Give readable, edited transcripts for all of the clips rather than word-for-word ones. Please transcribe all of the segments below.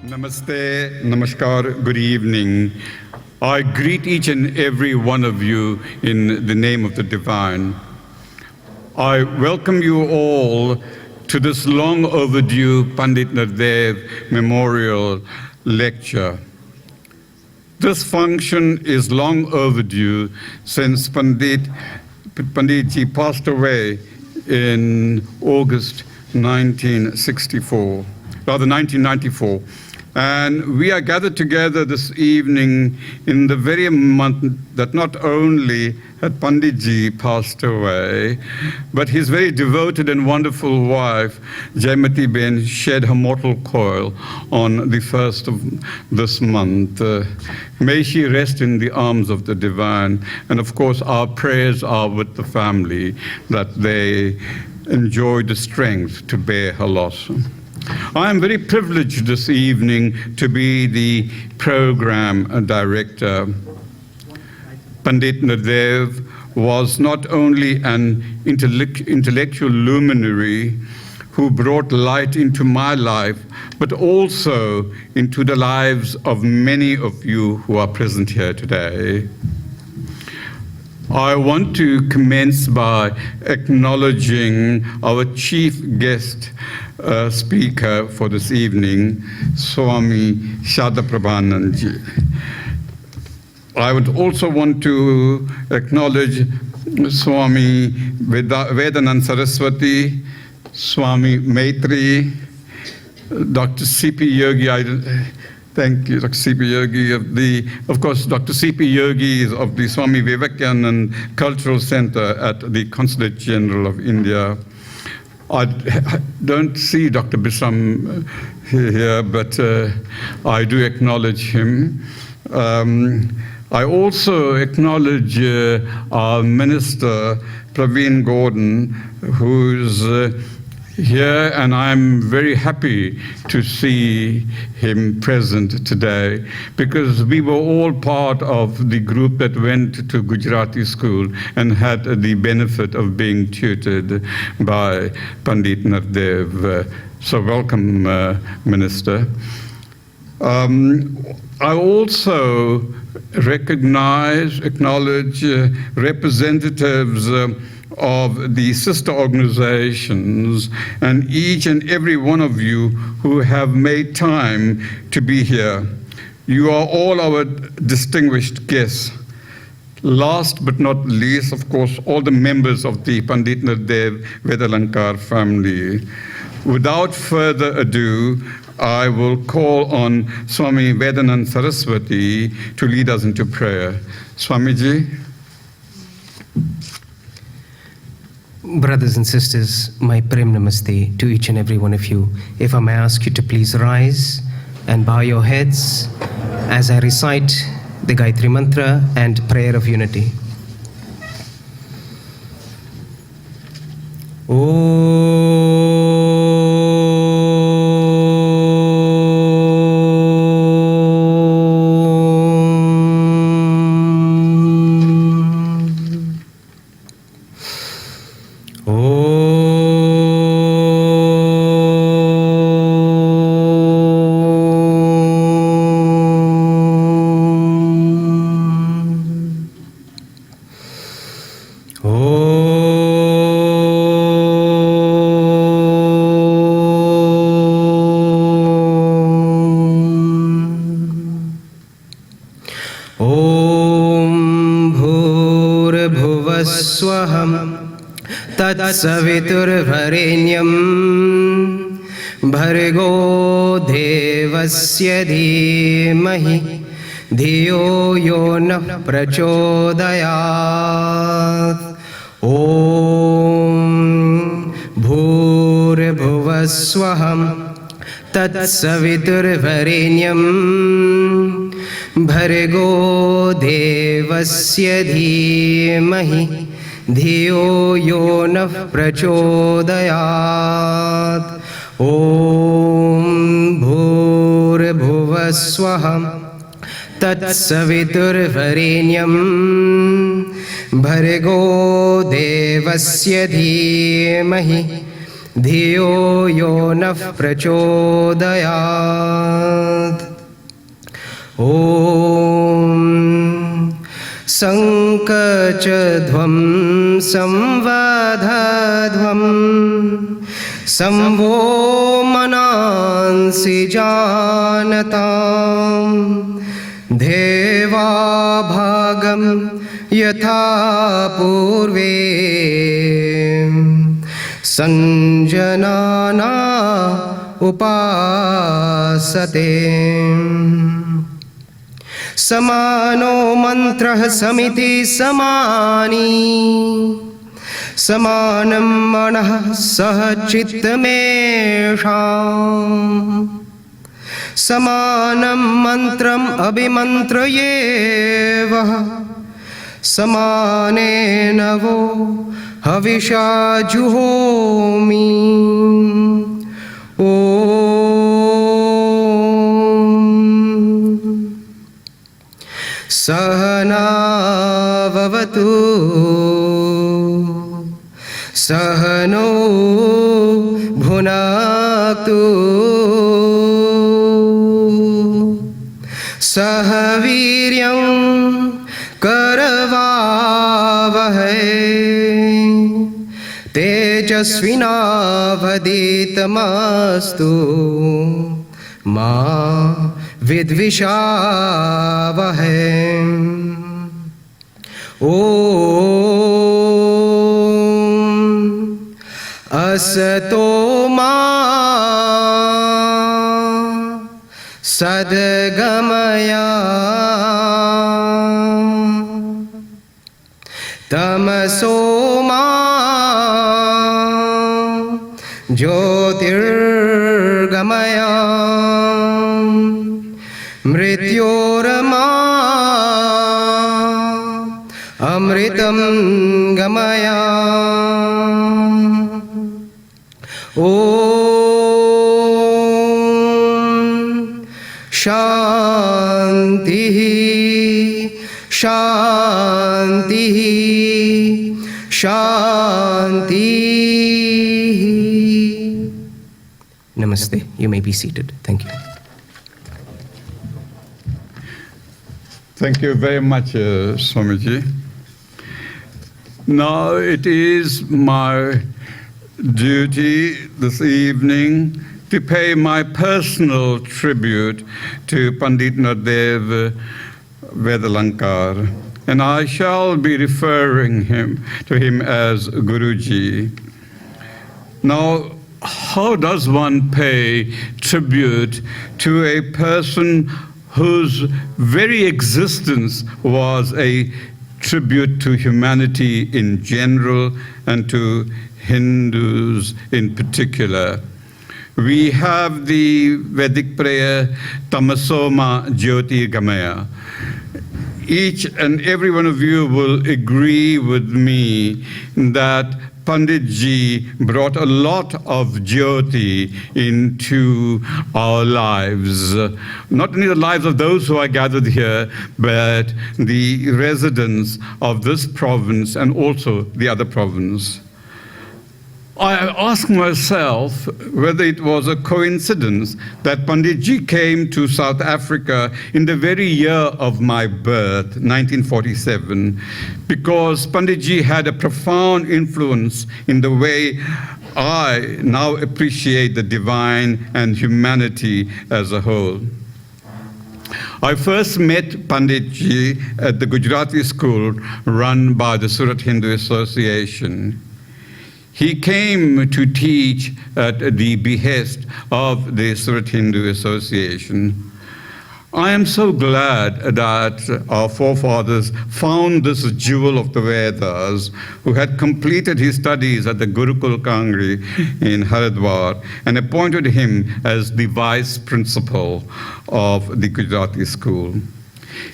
Namaste, namaskar, good evening. I greet each and every one of you in the name of the Divine. I welcome you all to this long overdue Pandit Nardev Memorial Lecture. This function is long overdue since Panditji passed away in August 1994. And we are gathered together this evening in the very month that not only had Panditji passed away, but his very devoted and wonderful wife, Jaimati Ben, shed her mortal coil on the 1st of this month. May she rest in the arms of the Divine. And of course, our prayers are with the family that they enjoy the strength to bear her loss. I am very privileged this evening to be the program director. Pandit Nardev was not only an intellectual luminary who brought light into my life, but also into the lives of many of you who are present here today. I want to commence by acknowledging our chief guest speaker for this evening, Swami Saradaprabhananda. I would also want to acknowledge Swami Vedalankar Saraswati, Swami Maitri, Dr. C.P. Yogi. Thank you, Dr. C.P. Yogi of course, Dr. C.P. Yogi is of the Swami Vivekananda Cultural Center at the Consulate General of India. I don't see Dr. Bisram here, but I do acknowledge him. I also acknowledge our Minister, Praveen Gordon, who's here, and I'm very happy to see him present today because we were all part of the group that went to Gujarati school and had the benefit of being tutored by Pandit Nardev. So welcome, Minister. I also acknowledge representatives of the sister organizations and each and every one of you who have made time to be here. You are all our distinguished guests. Last but not least, of course, all the members of the Pandit Nardev Vedalankar family. Without further ado, I will call on Swami Vedalankar Saraswati to lead us into prayer. Swamiji. Brothers and sisters, my Prem Namaste to each and every one of you. If I may ask you to please rise and bow your heads as I recite the Gayatri Mantra and prayer of unity. तत्सवितुर्वरेण्यं भर्गो देवस्य धीमहि धियो यो नः प्रचोदयात् ॐ भूर्भुवस्वहं तत्सवितुर्वरेण्यं भर्गो देवस्य धीमहि धियो यो नः प्रचोदयात् ॐ भूर्भुवस्वहं तत्सवितुर्वरेण्यं भर्गो देवस्य धीमहि धियो यो नः प्रचोदयात्। ॐ सङ्कचध्वं संवदध्वं संवो मनांसि जानतां देवाभागं यथा पूर्वे संजनाना उपासते। समानो मन्त्रः समिति समानी समानं मनः सह चित्तमेषाम्। समानं मन्त्रम् अभिमन्त्रयेवः समानेन वो हविषा जुहोमि। ॐ सहनाववतु सहनो भुनक्तु सह वीर्यं करवावहै तेजस्विनावधीतमस्तु मा विद्विषावहै। ॐ असतो मा सद्गमय तमसो मा ज्योतिर्गमय मृत्योर्मा अमृतं गमय। ॐ शान्तिः शान्तिः शान्तिः। Namaste. You may be seated. Thank you. Thank you very much, Swamiji. Now it is my duty this evening to pay my personal tribute to Pandit Nardev Vedalankar, and I shall be referring to him as Guruji. Now, how does one pay tribute to a person whose very existence was a tribute to humanity in general and to Hindus in particular? We have the Vedic prayer, Tamasoma Jyoti Gamaya. Each and every one of you will agree with me that Panditji brought a lot of Jyoti into our lives. Not only the lives of those who are gathered here, but the residents of this province and also the other province. I ask myself whether it was a coincidence that Panditji came to South Africa in the very year of my birth, 1947, because Panditji had a profound influence in the way I now appreciate the divine and humanity as a whole. I first met Panditji at the Gujarati school run by the Surat Hindu Association. He came to teach at the behest of the Surat Hindu Association. I am so glad that our forefathers found this jewel of the Vedas, who had completed his studies at the Gurukul Kangri in Haridwar, and appointed him as the vice principal of the Gujarati school.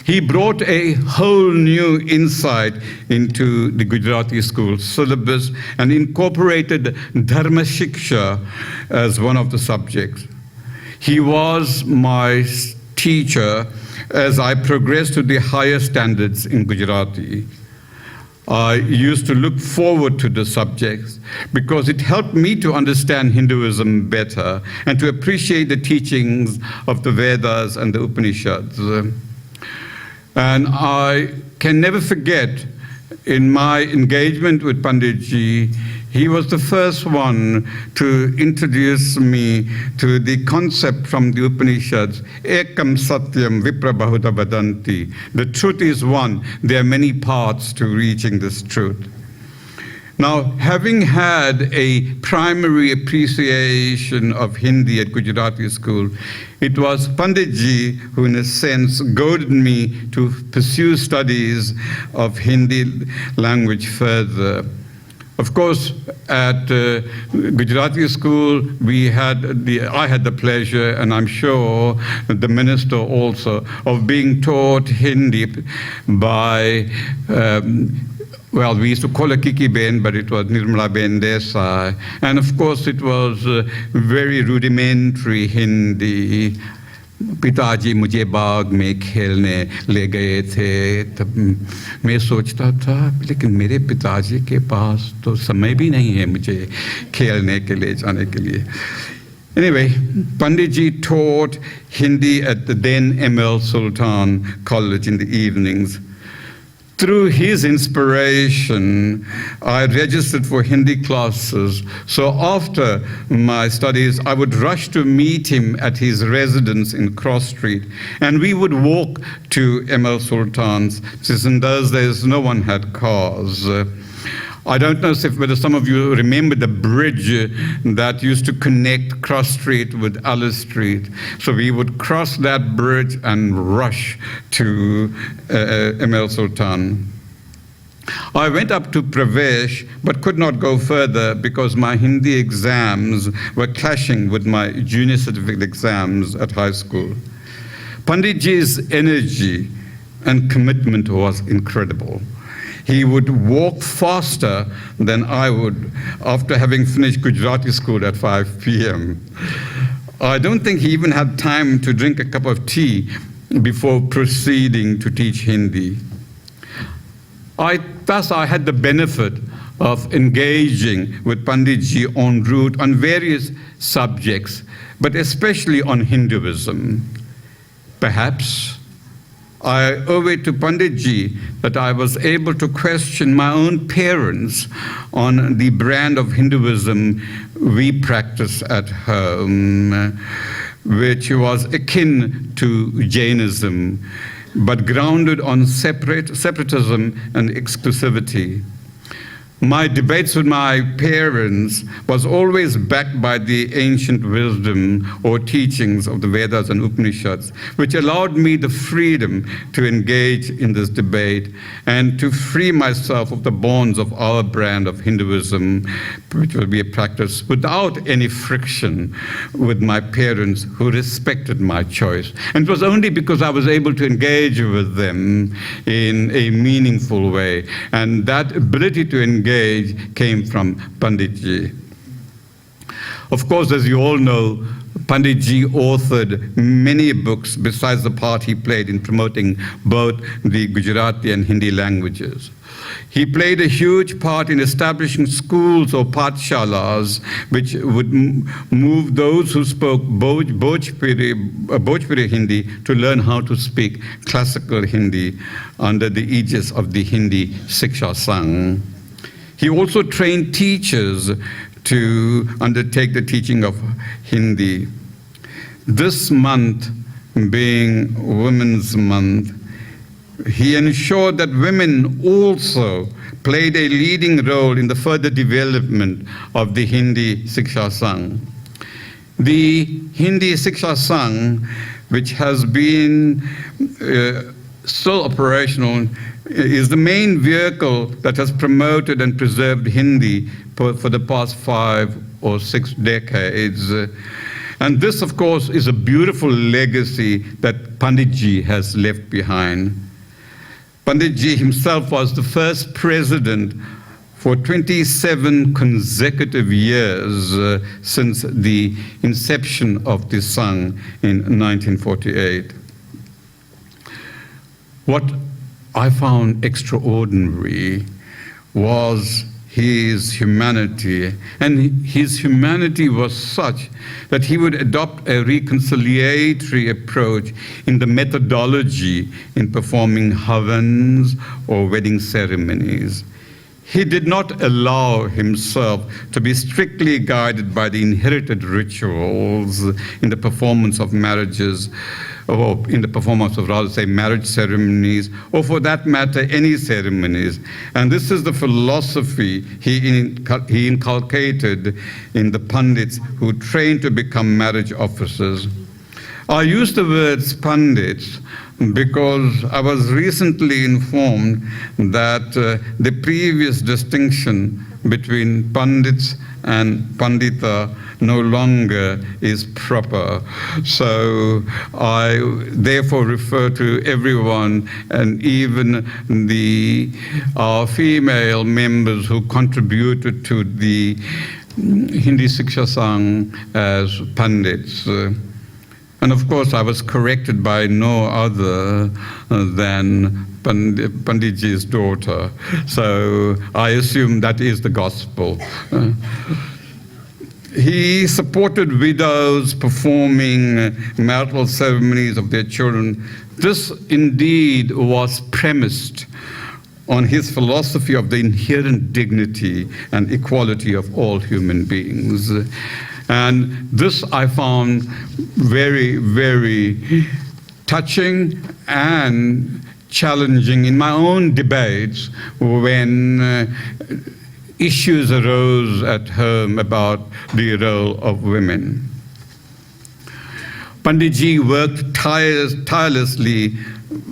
He brought a whole new insight into the Gujarati school syllabus and incorporated Dharma Shiksha as one of the subjects. He was my teacher as I progressed to the higher standards in Gujarati. I used to look forward to the subjects because it helped me to understand Hinduism better and to appreciate the teachings of the Vedas and the Upanishads. And I can never forget, in my engagement with Panditji, he was the first one to introduce me to the concept from the Upanishads, Ekam Satyam Vipra Bahuda Vadanti. The truth is one. There are many paths to reaching this truth. Now, having had a primary appreciation of Hindi at Gujarati school, it was Panditji who, in a sense, goaded me to pursue studies of Hindi language further. Of course, at Gujarati school, I had the pleasure, and I'm sure the minister also, of being taught Hindi by, we used to call her Kiki Ben, but it was Nirmala Ben Desai. And of course, it was very rudimentary Hindi. पिताजी मुझे बाग में खेलने ले गए थे, तब मैं सोचता था लेकिन मेरे पिताजी के पास तो समय भी नहीं है मुझे खेलने के लिए जाने के लिए. Anyway, Panditji taught Hindi at the then M.L. Sultan College in the evenings. Through his inspiration, I registered for Hindi classes. So after my studies, I would rush to meet him at his residence in Cross Street, and we would walk to M.L. Sultan's, since in those days no one had cars. I don't know whether some of you remember the bridge that used to connect Cross Street with Alice Street. So we would cross that bridge and rush to M.L. Sultan. I went up to Pravesh, but could not go further because my Hindi exams were clashing with my junior certificate exams at high school. Panditji's energy and commitment was incredible. He would walk faster than I would after having finished Gujarati school at 5 p.m. I don't think he even had time to drink a cup of tea before proceeding to teach Hindi. Thus, I had the benefit of engaging with Panditji en route on various subjects, but especially on Hinduism. Perhaps I owe it to Panditji that I was able to question my own parents on the brand of Hinduism we practice at home, which was akin to Jainism, but grounded on separatism and exclusivity. My debates with my parents was always backed by the ancient wisdom or teachings of the Vedas and Upanishads, which allowed me the freedom to engage in this debate and to free myself of the bonds of our brand of Hinduism, which will be a practice without any friction with my parents who respected my choice. And it was only because I was able to engage with them in a meaningful way. And that ability to engage came from Panditji. Of course, as you all know, Panditji authored many books besides the part he played in promoting both the Gujarati and Hindi languages. He played a huge part in establishing schools or pathshalas which would move those who spoke Bhojpuri Hindi to learn how to speak classical Hindi under the aegis of the Hindi Siksha Sangh. He also trained teachers to undertake the teaching of Hindi. This month being Women's Month, he ensured that women also played a leading role in the further development of the Hindi Siksha Sangh. The Hindi Siksha Sangh, which has been still operational, is the main vehicle that has promoted and preserved Hindi for the past 5 or 6 decades. And this, of course, is a beautiful legacy that Panditji has left behind. Panditji himself was the first president for 27 consecutive years since the inception of this Sangh in 1948. What I found extraordinary was his humanity, and his humanity was such that he would adopt a reconciliatory approach in the methodology in performing havans or wedding ceremonies. He did not allow himself to be strictly guided by the inherited rituals in the performance of marriages, or in the performance of, rather say, marriage ceremonies, or for that matter, any ceremonies. And this is the philosophy he inculcated in the Pundits who trained to become marriage officers. I use the words Pundits because I was recently informed that the previous distinction between Pundits and Pandita no longer is proper. So I therefore refer to everyone, and even our female members who contributed to the Hindi Siksha Sang as Pandits. And of course, I was corrected by no other than Panditji's daughter. So I assume that is the gospel. He supported widows performing marital ceremonies of their children. This indeed was premised on his philosophy of the inherent dignity and equality of all human beings. And this I found very, very touching and challenging in my own debates when issues arose at home about the role of women. Panditji worked tirelessly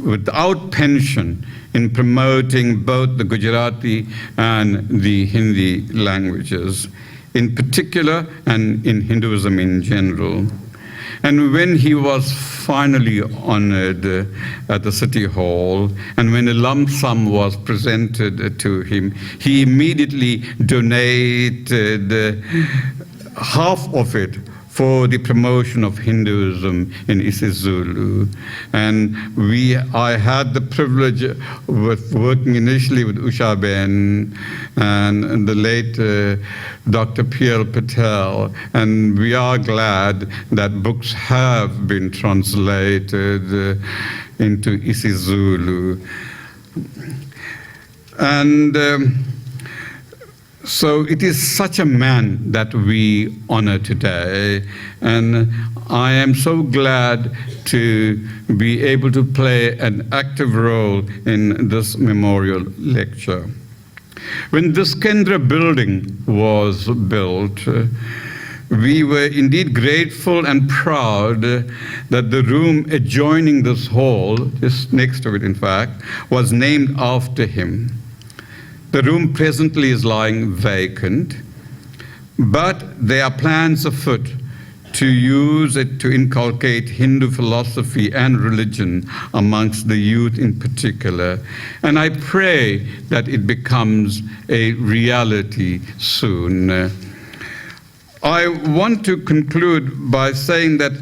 without pension in promoting both the Gujarati and the Hindi languages, in particular, and in Hinduism in general. And when he was finally honored at the City Hall, and when a lump sum was presented to him, he immediately donated half of it for the promotion of Hinduism in isiZulu. And I had the privilege of working initially with Usha Ben and the late Dr. P.L. Patel, and we are glad that books have been translated into isiZulu. And so it is such a man that we honor today, and I am so glad to be able to play an active role in this memorial lecture. When this Kendra building was built, we were indeed grateful and proud that the room adjoining this hall, just next to it in fact, was named after him. The room presently is lying vacant, but there are plans afoot to use it to inculcate Hindu philosophy and religion amongst the youth in particular. And I pray that it becomes a reality soon. I want to conclude by saying that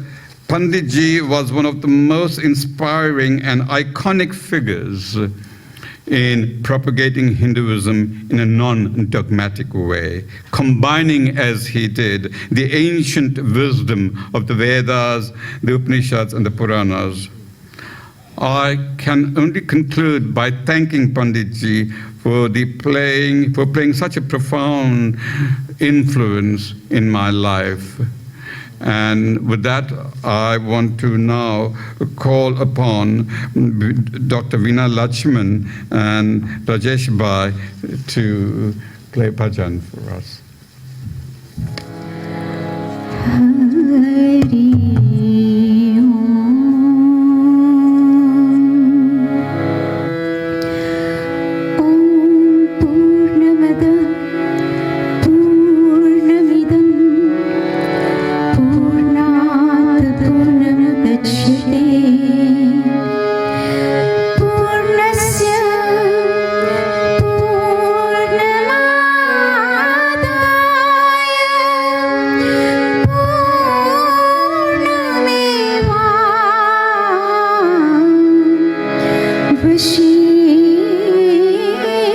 Panditji was one of the most inspiring and iconic figures in propagating Hinduism in a non-dogmatic way, combining, as he did, the ancient wisdom of the Vedas, the Upanishads, and the Puranas. I can only conclude by thanking Panditji for playing such a profound influence in my life. And with that, I want to now call upon Dr. Veena Lakshman and Rajesh Bhai to play bhajan for us.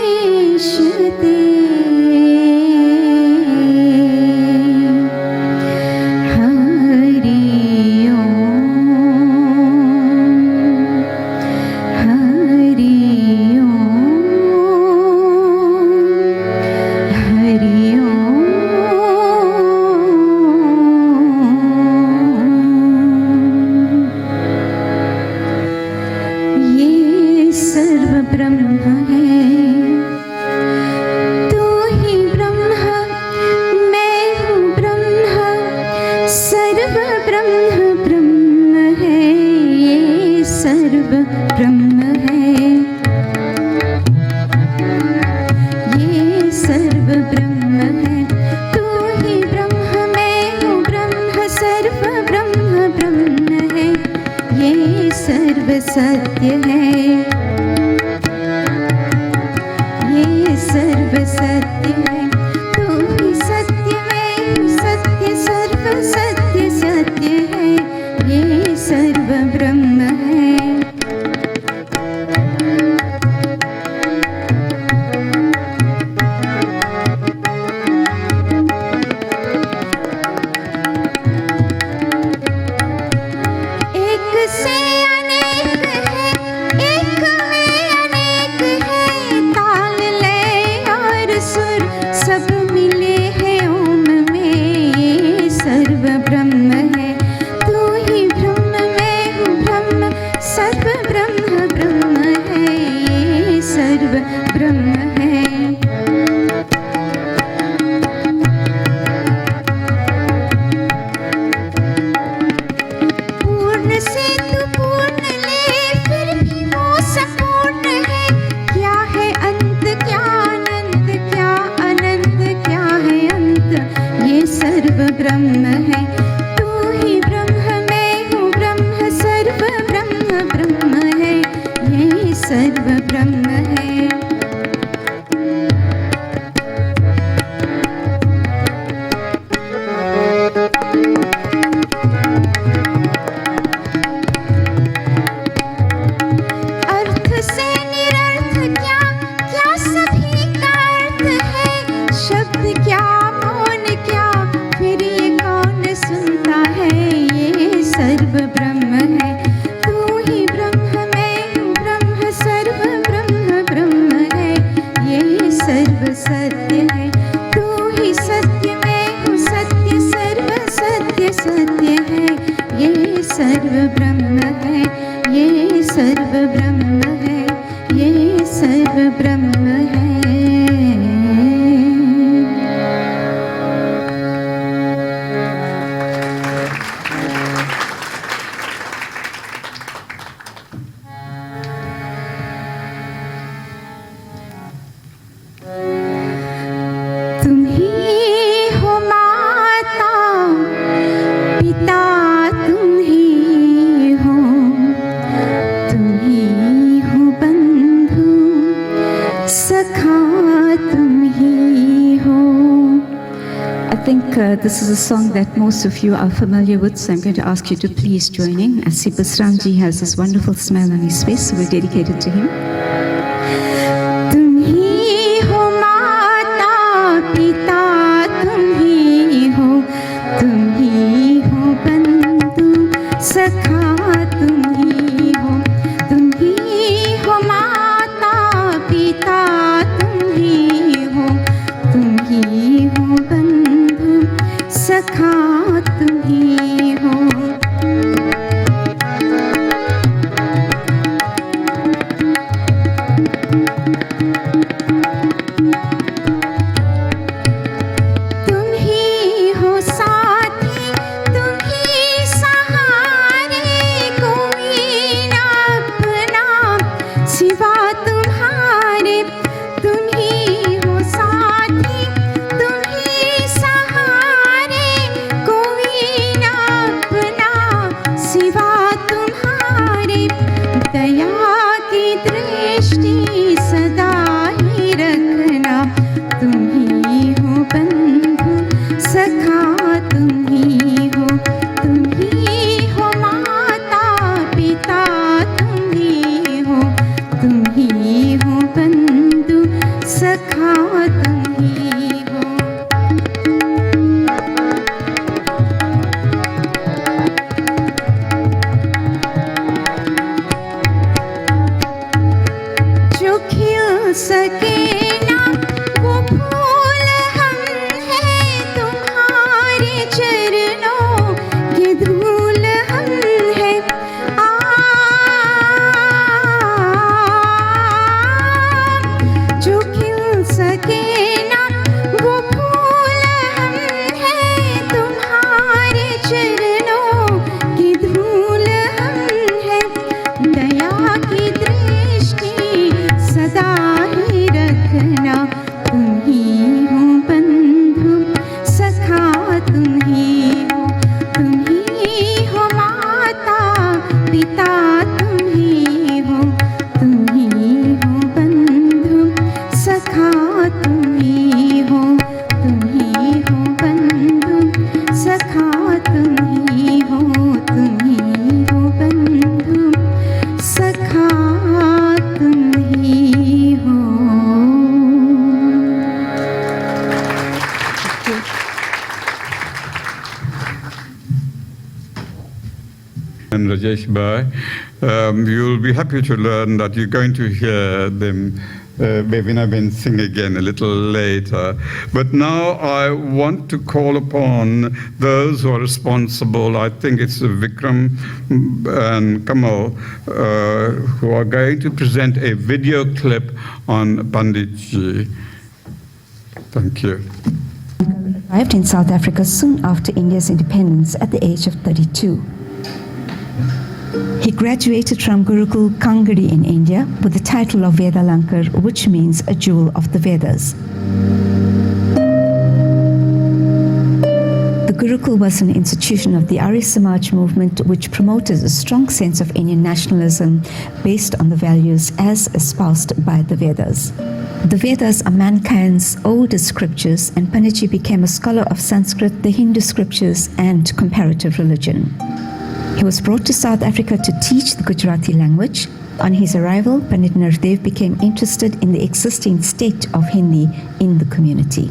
Vashishate ब्रह्म है। तू ही ब्रह्म, मैं हूँ ब्रह्म, सर्व ब्रह्म ब्रह्म है, ये सर्व ब्रह्म है, ये सर्व ब्रह्म है। तू ही ब्रह्म, मैं हूँ ब्रह्म, सर्व ब्रह्म ब्रह्म है, ये सर्व सत्य है, ये सर्व सत्य है। तू ही सत्य, मैं हूँ सत्य, सर्व सत्य सत्य है, ये सर्व ब्रह्म है। एक से अनेक है, एक में अनेक है, ताल लय और सुर सब मिले हैं ओम में, ये सर्व ब्रह्म है। तू ही ब्रह्म, मैं हूँ ब्रह्म, सर्व ब्रह्म ब्रह्म है, ये सर्व ब्रह्म है। पूर्ण से तू पूर्ण ले, फिर भी वो संपूर्ण है। क्या है अंत, क्या अनंत, क्या अनंत, क्या है अंत, ये सर्व ब्रह्म है। तू ही ब्रह्म, मैं हूँ ब्रह्म, सर्व ब्रह्म ब्रह्म है, ये सर्व ब्रह्म है। अर्थ से निरर्थ क्या, क्या सभी का अर्थ है। शब्द क्या, मौन क्या, फिर ये कौन सुनता है, ये सर्व ब्रह्म है। तू ही ब्रह्म, मैं हूँ ब्रह्म, सर्व ब्रह्म ब्रह्म है, ये सर्व सत्य है। तू ही सत्य, मैं हूँ सत्य, सर्व सत्य सत्य है, ये सर्व ब्रह्म है, ये सर्व ब्रह्म है, ये सर्व ब्रह्म है। तुम ही हो माता पिता, तुम ही हो, तुम ही हो बंधु सखा, तुम ही हो। I think this is a song that most of you are familiar with, so I'm going to ask you to please join in, as Sibasramji has this wonderful smile on his face, so we'll dedicate it to him. तुम ही हो माता पिता, तुम ही हो, तुम ही हो बंधु सखा, तुम ही हो, तुम ही हो माता पिता, तुम ही हो, तुम ही हो बंधु सखा, तुम ही हो। तुम ही हो साथी, तुम ही सहारे, कोई ना अपना सिवा तुम्हारे। तुम ही हो साथी, तुम ही सहारे, कोई ना अपना सिवा तुम्हारे। दया की दृष्टि सदा ही रखना, तुम ही हो बंधु सखा, तुम ही हो, तुम ही हो माता पिता, तुम ही हो, तुम ही हो बंधु सखा, तुम ही हो। जो खिल सके ना वो फूल हम हैं, तुम्हारे चरणों के धूल हम हैं। Rajesh Bhai. You'll be happy to learn that you're going to hear them Bevina Ben sing again a little later. But now I want to call upon those who are responsible. I think it's Vikram and Kamal who are going to present a video clip on Panditji. Thank you. Arrived in South Africa soon after India's independence at the age of 32. He graduated from Gurukul Kangadi in India with the title of Vedalankar, which means a jewel of the Vedas. The Gurukul was an institution of the Arya Samaj movement which promoted a strong sense of Indian nationalism based on the values as espoused by the Vedas. The Vedas are mankind's oldest scriptures, and Panditji became a scholar of Sanskrit, the Hindu scriptures, and comparative religion. He was brought to South Africa to teach the Gujarati language. On his arrival, Pandit Nardev became interested in the existing state of Hindi in the community.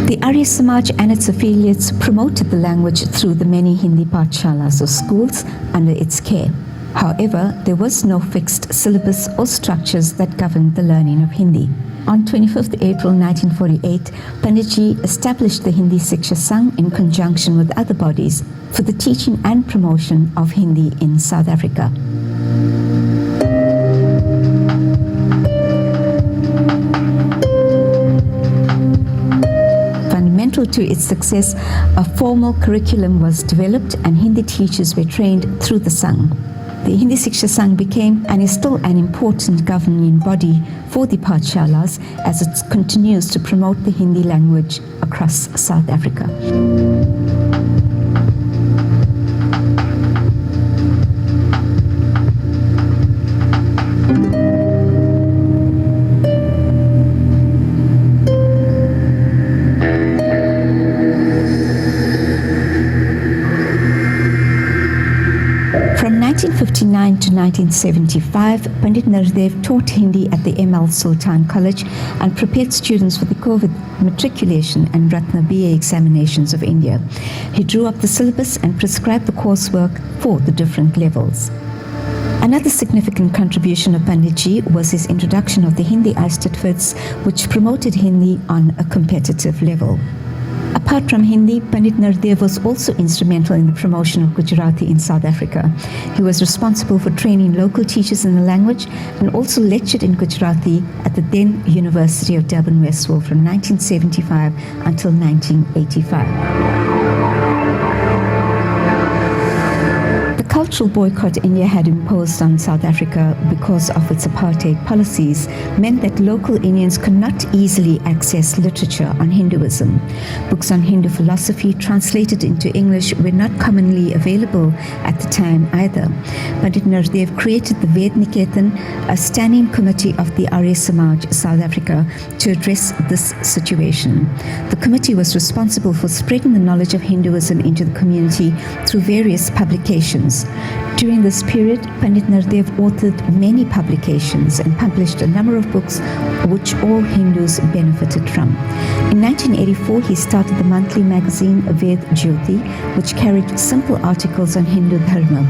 The Arya Samaj and its affiliates promoted the language through the many Hindi pathshalas or schools under its care. However, there was no fixed syllabus or structures that governed the learning of Hindi. On 25th April 1948, Panditji established the Hindi Siksha Sangh in conjunction with other bodies for the teaching and promotion of Hindi in South Africa. Fundamental to its success, a formal curriculum was developed and Hindi teachers were trained through the Sangh. The Hindi Siksha Sangh became and is still an important governing body for the pathshalas as it continues to promote the Hindi language across South Africa. From 1959 to 1975, Pandit Nardev taught Hindi at the M.L. Sultan College and prepared students for the COVID matriculation and Ratna BA examinations of India. He drew up the syllabus and prescribed the coursework for the different levels. Another significant contribution of Panditji was his introduction of the Hindi Ashtatvads, which promoted Hindi on a competitive level. Apart from Hindi, Pandit Nardev was also instrumental in the promotion of Gujarati in South Africa. He was responsible for training local teachers in the language and also lectured in Gujarati at the then University of Durban Westville from 1975 until 1985. The cultural boycott India had imposed on South Africa because of its apartheid policies meant that local Indians could not easily access literature on Hinduism. Books on Hindu philosophy translated into English were not commonly available at the time either. Pandit Nardev created the Ved Niketan, a standing committee of the Arya Samaj South Africa, to address this situation. The committee was responsible for spreading the knowledge of Hinduism into the community through various publications. During this period, Pandit Nardev authored many publications and published a number of books which all Hindus benefited from. In 1984, he started the monthly magazine Ved Jyoti, which carried simple articles on Hindu Dharma.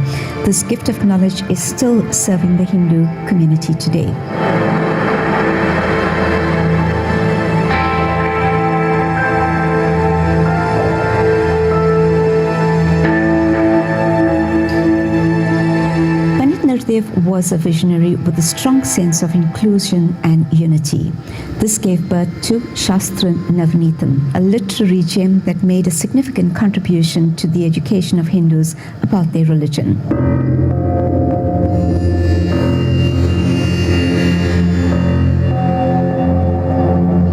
This gift of knowledge is still serving the Hindu community today. Nardev was a visionary with a strong sense of inclusion and unity. This gave birth to Shastra Navneetam, a literary gem that made a significant contribution to the education of Hindus about their religion.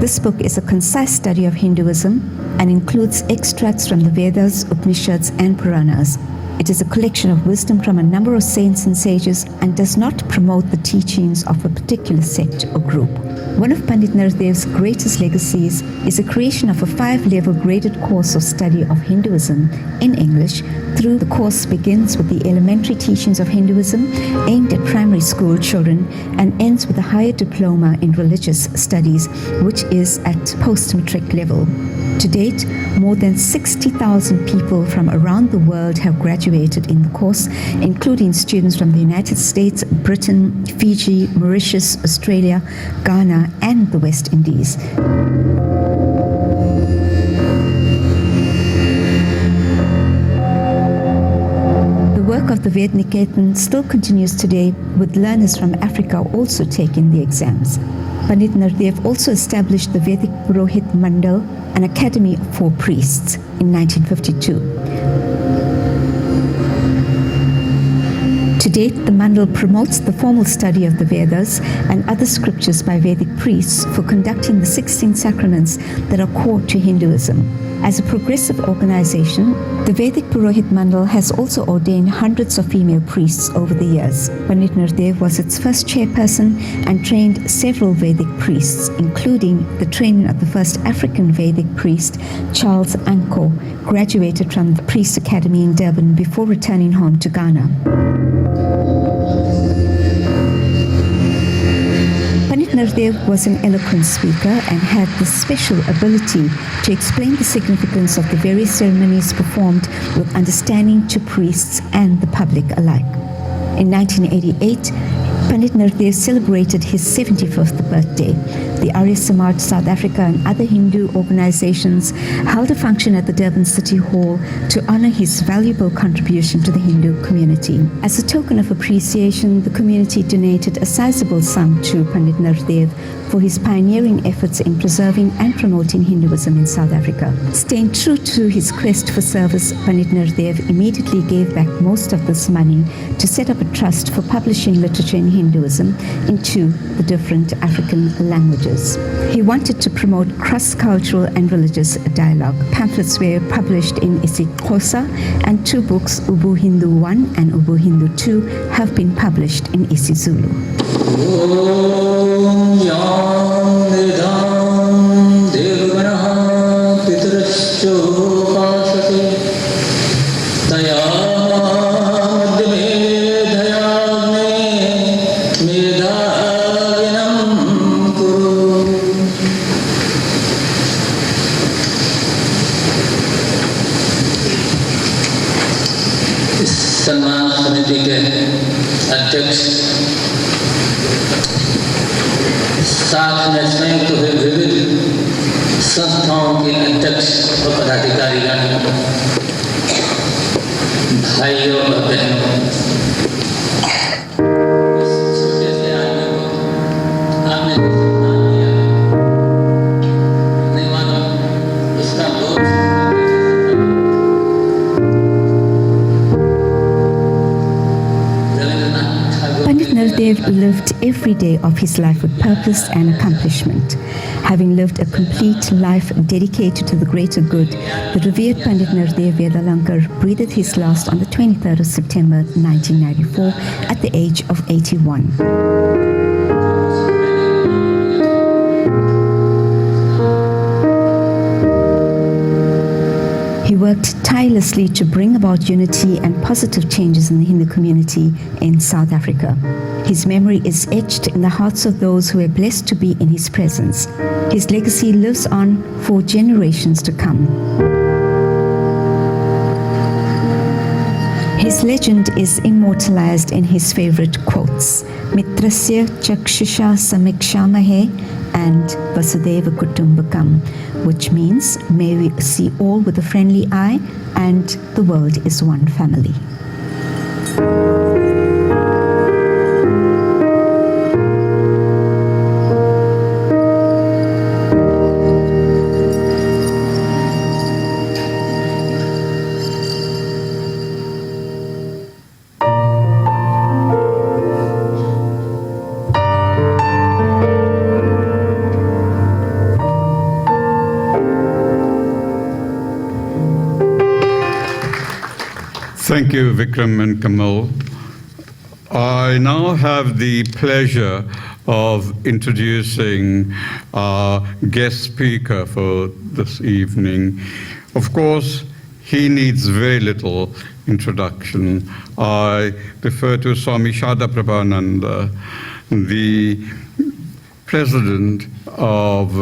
This book is a concise study of Hinduism and includes extracts from the Vedas, Upanishads, and Puranas. It is a collection of wisdom from a number of saints and sages and does not promote the teachings of a particular sect or group. One of Pandit Nardev's greatest legacies is the creation of a 5-level graded course of study of Hinduism in English. The course begins with the elementary teachings of Hinduism aimed at primary school children and ends with a higher diploma in religious studies, which is at post-matric level. To date, more than 60,000 people from around the world have graduated in the course, including students from the United States, Britain, Fiji, Mauritius, Australia, Ghana, and the West Indies. The work of the Ved Niketan still continues today, with learners from Africa also taking the exams. Pandit Nardev also established the Vedic Purohit Mandal, an academy for priests, in 1952. To date, the Mandal promotes the formal study of the Vedas and other scriptures by Vedic priests for conducting the 16 sacraments that are core to Hinduism. As a progressive organization, the Vedic Purohit Mandal has also ordained hundreds of female priests over the years. Pandit Nardev was its first chairperson and trained several Vedic priests, including the training of the first African Vedic priest, Charles Anko, graduated from the Priest Academy in Durban before returning home to Ghana. Pandit Nardev was an eloquent speaker and had the special ability to explain the significance of the various ceremonies performed with understanding to priests and the public alike. In 1988, Pandit Nardev celebrated his 75th birthday. The Arya Samaj South Africa and other Hindu organizations held a function at the Durban City Hall to honor his valuable contribution to the Hindu community. As a token of appreciation, the community donated a sizable sum to Pandit Nardev for his pioneering efforts in preserving and promoting Hinduism in South Africa. Staying true to his quest for service, Pandit Nardev immediately gave back most of this money to set up a trust for publishing literature in Hinduism into the different African languages. He wanted to promote cross-cultural and religious dialogue. Pamphlets were published in isiXhosa, and 2 books, Ubu Hindu 1 and Ubu Hindu 2, have been published in isiZulu. अध्यक्ष साथ में संयुक्त हुए विविध संस्थाओं के अध्यक्ष और पदाधिकारीगण, भाइयों और बहनों, इस छोटे से आदमी को आपने सम्मान दिया, नहीं मानो उसका दोस्त Pandit Nardev lived every day of his life with purpose and accomplishment. Having lived a complete life dedicated to the greater good, the revered Pandit Nardev Vedalankar breathed his last on the 23rd of September 1994 at the age of 81. He worked tirelessly to bring about unity and positive changes in the Hindu community in South Africa. His memory is etched in the hearts of those who are blessed to be in his presence. His legacy lives on for generations to come. His legend is immortalized in his favorite quotes, Mitrasya Chakshusha Samikshamahe and Vasudeva Kutumbakam, which means, may we see all with a friendly eye, and the world is one family. Thank you, Vikram and Kamal. I now have the pleasure of introducing our guest speaker for this evening. Of course, he needs very little introduction. I refer to Swami Saradaprabhananda, the president of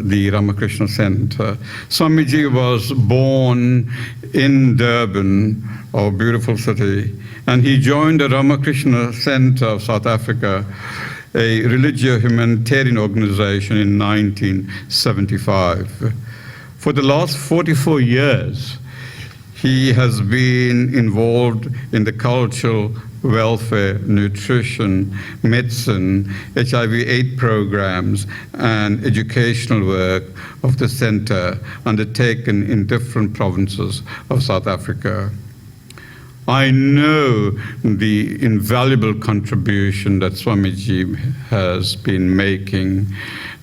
the Ramakrishna Center. Swamiji was born in Durban, our beautiful city, and he joined the Ramakrishna Center of South Africa, a religio-humanitarian organization, in 1975. For the last 44 years, he has been involved in the cultural welfare, nutrition, medicine, HIV/AIDS programs, and educational work of the center undertaken in different provinces of South Africa. I know the invaluable contribution that Swamiji has been making,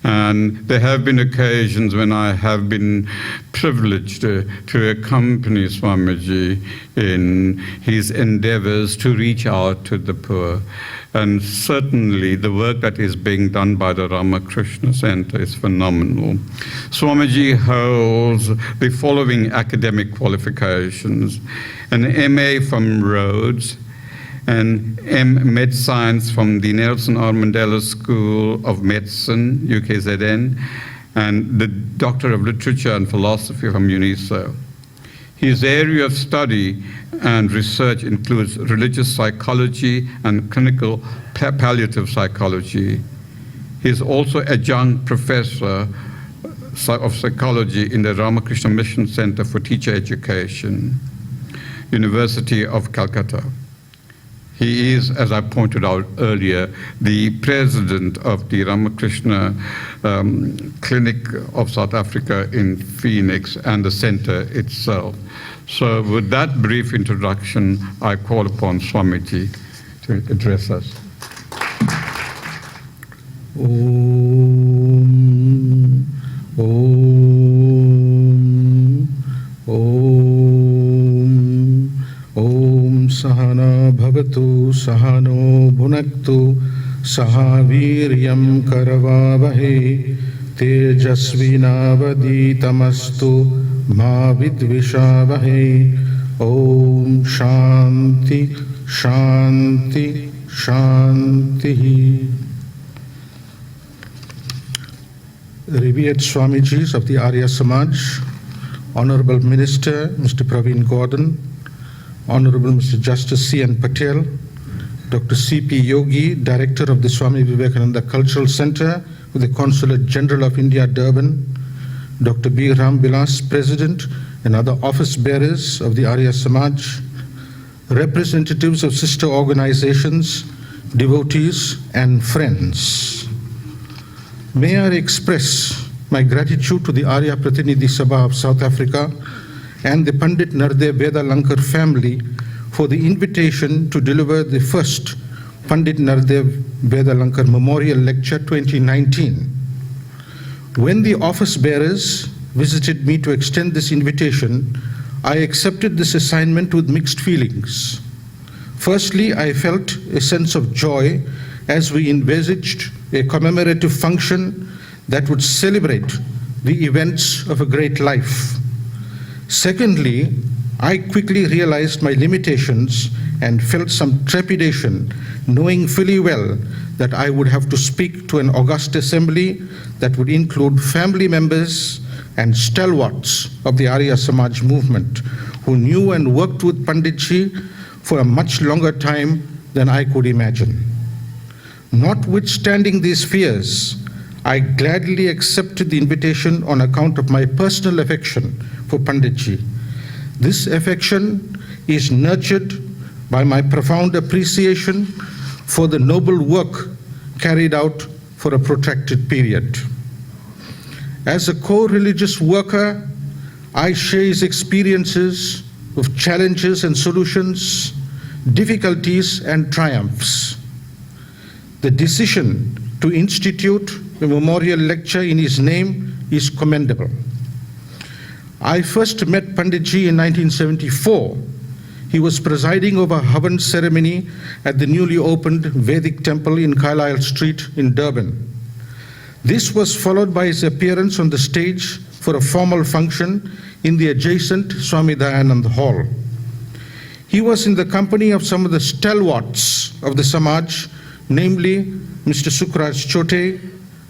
and there have been occasions when I have been privileged to accompany Swamiji in his endeavors to reach out to the poor. And certainly the work that is being done by the Ramakrishna Center is phenomenal. Swamiji holds the following academic qualifications: an MA from Rhodes, an M. Med Science from the Nelson R. Mandela School of Medicine, UKZN, and the Doctor of Literature and Philosophy from UNISO. His area of study and research includes religious psychology and clinical palliative psychology. He is also adjunct professor of psychology in the Ramakrishna Mission Center for Teacher Education, University of Calcutta. He is, as I pointed out earlier, the president of the Ramakrishna Clinic of South Africa in Phoenix and the center itself. So with that brief introduction, I call upon Swamiji to address us. Om, Om, Om, Om Sahana Bhavatu Sahano Bhunaktu Saha Viryam Karavavahe Tejasvinavaditamastu Ma Vidvishavahe. Om Shanti Shanti Shanti. Revered Swamijis of the Arya Samaj, Honorable Minister Mr. Praveen Gordon, Honorable Mr. Justice C.N. Patel, Dr. C.P. Yogi, Director of the Swami Vivekananda Cultural Center with the Consulate General of India, Durban, Dr. B. Rambilas, President, and other office bearers of the Arya Samaj, representatives of sister organizations, devotees, and friends. May I express my gratitude to the Arya Pratinidhi Sabha of South Africa and the Pundit Nardev Vedalankar family for the invitation to deliver the first Pundit Nardev Vedalankar Memorial Lecture 2019. When the office bearers visited me to extend this invitation, I accepted this assignment with mixed feelings. Firstly, I felt a sense of joy as we envisaged a commemorative function that would celebrate the events of a great life. Secondly, I quickly realized my limitations and felt some trepidation, knowing fully well that I would have to speak to an august assembly that would include family members and stalwarts of the Arya Samaj movement who knew and worked with Panditji for a much longer time than I could imagine. Notwithstanding these fears, I gladly accepted the invitation on account of my personal affection for Panditji. This affection is nurtured by my profound appreciation for the noble work carried out for a protracted period. As a co-religious worker, I share his experiences of challenges and solutions, difficulties and triumphs. The decision to institute a memorial lecture in his name is commendable. I first met Panditji in 1974. he was presiding over a Havan ceremony at the newly opened Vedic temple in Carlisle Street in Durban. This was followed by his appearance on the stage for a formal function in the adjacent Swami Dayanand Hall. He was in the company of some of the stalwarts of the Samaj, namely Mr. Sukraj Chote,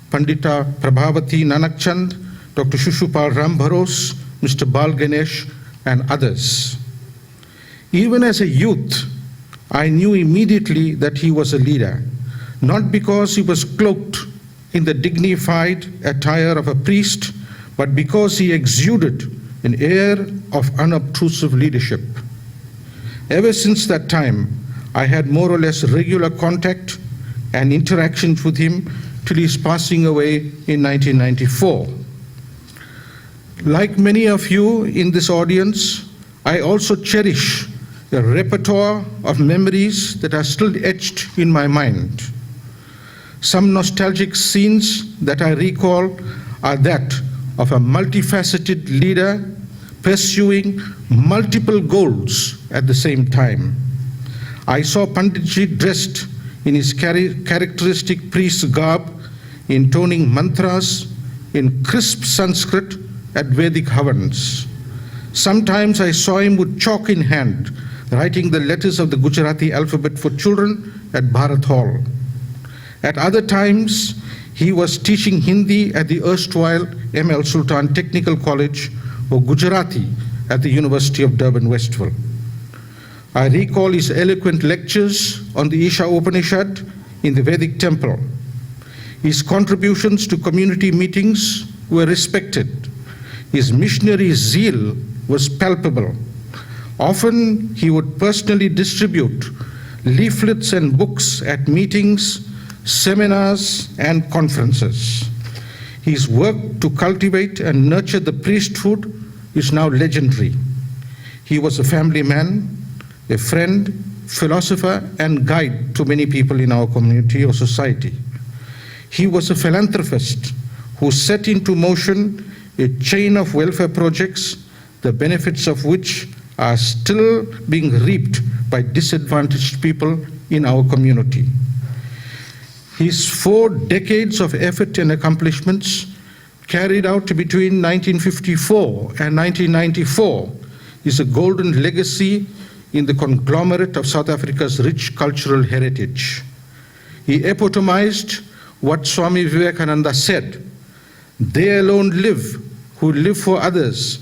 Pandita Prabhavati Nanakchand, Dr. Shushupal Rambharos, Mr. Bal Ganesh, and others. Even as a youth, I knew immediately that he was a leader, not because he was cloaked in the dignified attire of a priest, but because he exuded an air of unobtrusive leadership. Ever since that time, I had more or less regular contact and interactions with him till his passing away in 1994. Like many of you in this audience, I also cherish a repertoire of memories that are still etched in my mind. Some nostalgic scenes that I recall are that of a multifaceted leader pursuing multiple goals at the same time. I saw Panditji dressed in his characteristic priest's garb, intoning mantras in crisp Sanskrit at Vedic Havans. Sometimes I saw him with chalk in hand, writing the letters of the Gujarati alphabet for children at Bharat Hall. At other times, he was teaching Hindi at the erstwhile M.L. Sultan Technical College or Gujarati at the University of Durban Westville. I recall his eloquent lectures on the Isha Upanishad in the Vedic temple. His contributions to community meetings were respected. His missionary zeal was palpable. Often he would personally distribute leaflets and books at meetings, seminars, and conferences. His work to cultivate and nurture the priesthood is now legendary. He was a family man, a friend, philosopher, and guide to many people in our community or society. He was a philanthropist who set into motion a chain of welfare projects, the benefits of which are still being reaped by disadvantaged people in our community. His 4 decades of effort and accomplishments, carried out between 1954 and 1994, is a golden legacy in the conglomerate of South Africa's rich cultural heritage. He epitomized what Swami Vivekananda said, "They alone live who live for others,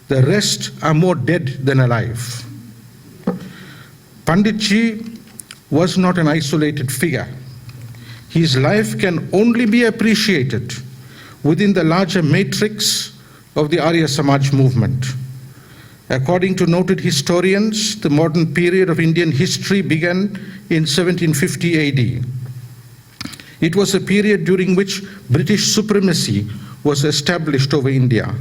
the rest are more dead than alive." Panditji was not an isolated figure. His life can only be appreciated within the larger matrix of the Arya Samaj movement. According to noted historians, the modern period of Indian history began in 1750 AD. It was a period during which British supremacy was established over India.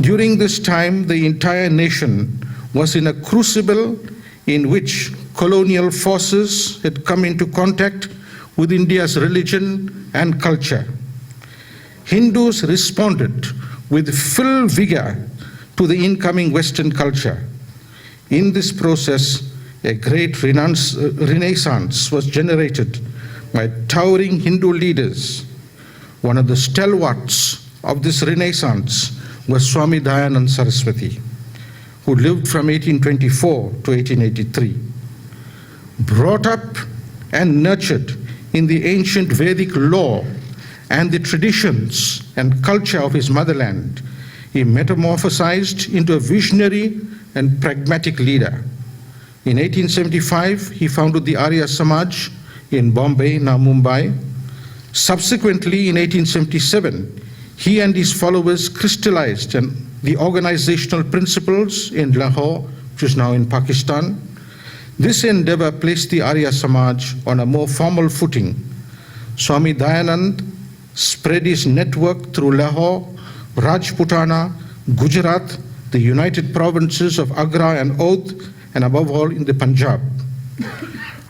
During this time, the entire nation was in a crucible in which colonial forces had come into contact with India's religion and culture. Hindus responded with full vigor to the incoming Western culture. In this process, a great renaissance was generated by towering Hindu leaders. One of the stalwarts of this renaissance was Swami Dayanand Saraswati, who lived from 1824 to 1883. Brought up and nurtured in the ancient Vedic law and the traditions and culture of his motherland, he metamorphosized into a visionary and pragmatic leader. In 1875, he founded the Arya Samaj in Bombay, now Mumbai. Subsequently, in 1877, he and his followers crystallized the organizational principles in Lahore, which is now in Pakistan. This endeavor placed the Arya Samaj on a more formal footing. Swami Dayanand spread his network through Lahore, Rajputana, Gujarat, the United Provinces of Agra and Oudh, and above all in the Punjab.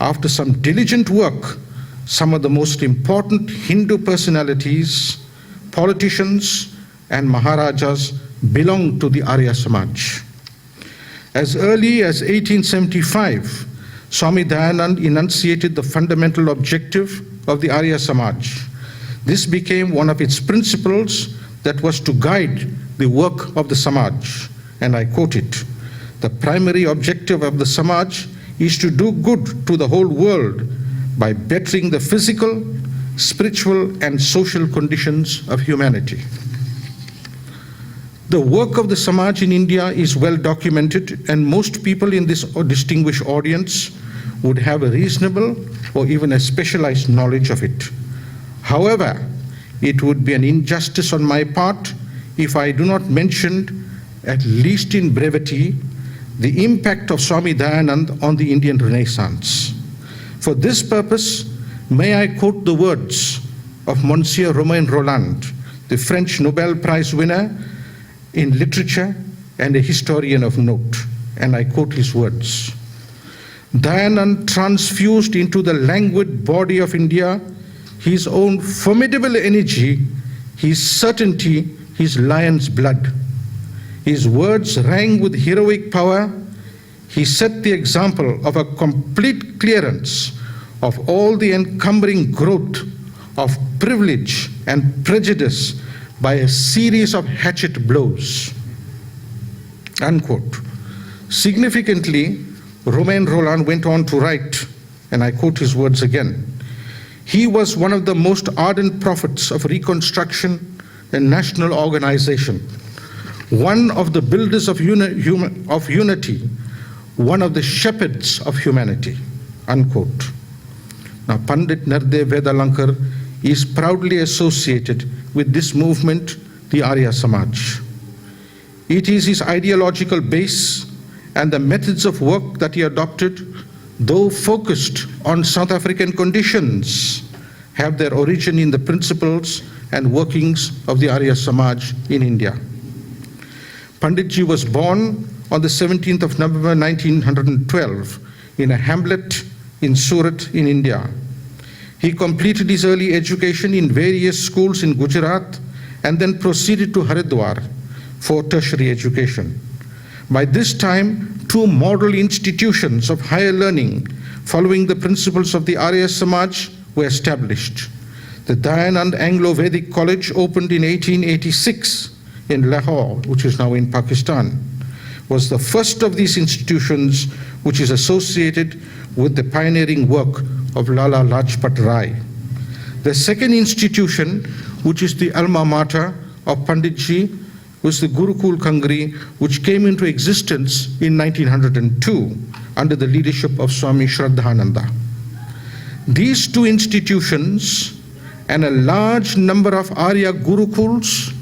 After some diligent work, some of the most important Hindu personalities, politicians, and Maharajas belonged to the Arya Samaj. As early as 1875, Swami Dayanand enunciated the fundamental objective of the Arya Samaj. This became one of its principles that was to guide the work of the Samaj. And I quote it, "The primary objective of the Samaj is to do good to the whole world by bettering the physical, spiritual, and social conditions of humanity." The work of the Samaj in India is well documented, and most people in this distinguished audience would have a reasonable or even a specialized knowledge of it. However, it would be an injustice on my part if I do not mention, at least in brevity, the impact of Swami Dayanand on the Indian Renaissance. For this purpose, may I quote the words of Monsieur Romain Rolland, the French Nobel Prize winner in literature and a historian of note, and I quote his words. "Dayanand transfused into the languid body of India his own formidable energy, his certainty, his lion's blood. His words rang with heroic power. He set the example of a complete clearance of all the encumbering growth of privilege and prejudice by a series of hatchet blows." Unquote. Significantly, Romain Rolland went on to write, and I quote his words again, "He was one of the most ardent prophets of reconstruction and national organization, one of the builders of unity, one of the shepherds of humanity." Unquote. Now, Pundit Nardev Vedalankar is proudly associated with this movement, the Arya Samaj. It is his ideological base and the methods of work that he adopted, though focused on South African conditions, have their origin in the principles and workings of the Arya Samaj in India. Panditji was born on the 17th of November 1912 in a hamlet in Surat in India. He completed his early education in various schools in Gujarat and then proceeded to Haridwar for tertiary education. By this time, two model institutions of higher learning following the principles of the Arya Samaj were established. The Dayanand Anglo-Vedic College opened in 1886 in Lahore, which is now in Pakistan, was the first of these institutions which is associated with the pioneering work of Lala Lajpat Rai. The second institution, which is the alma mater of Panditji, was the Gurukul Kangri, which came into existence in 1902 under the leadership of Swami Saradaprabhananda. These two institutions and a large number of Arya Gurukuls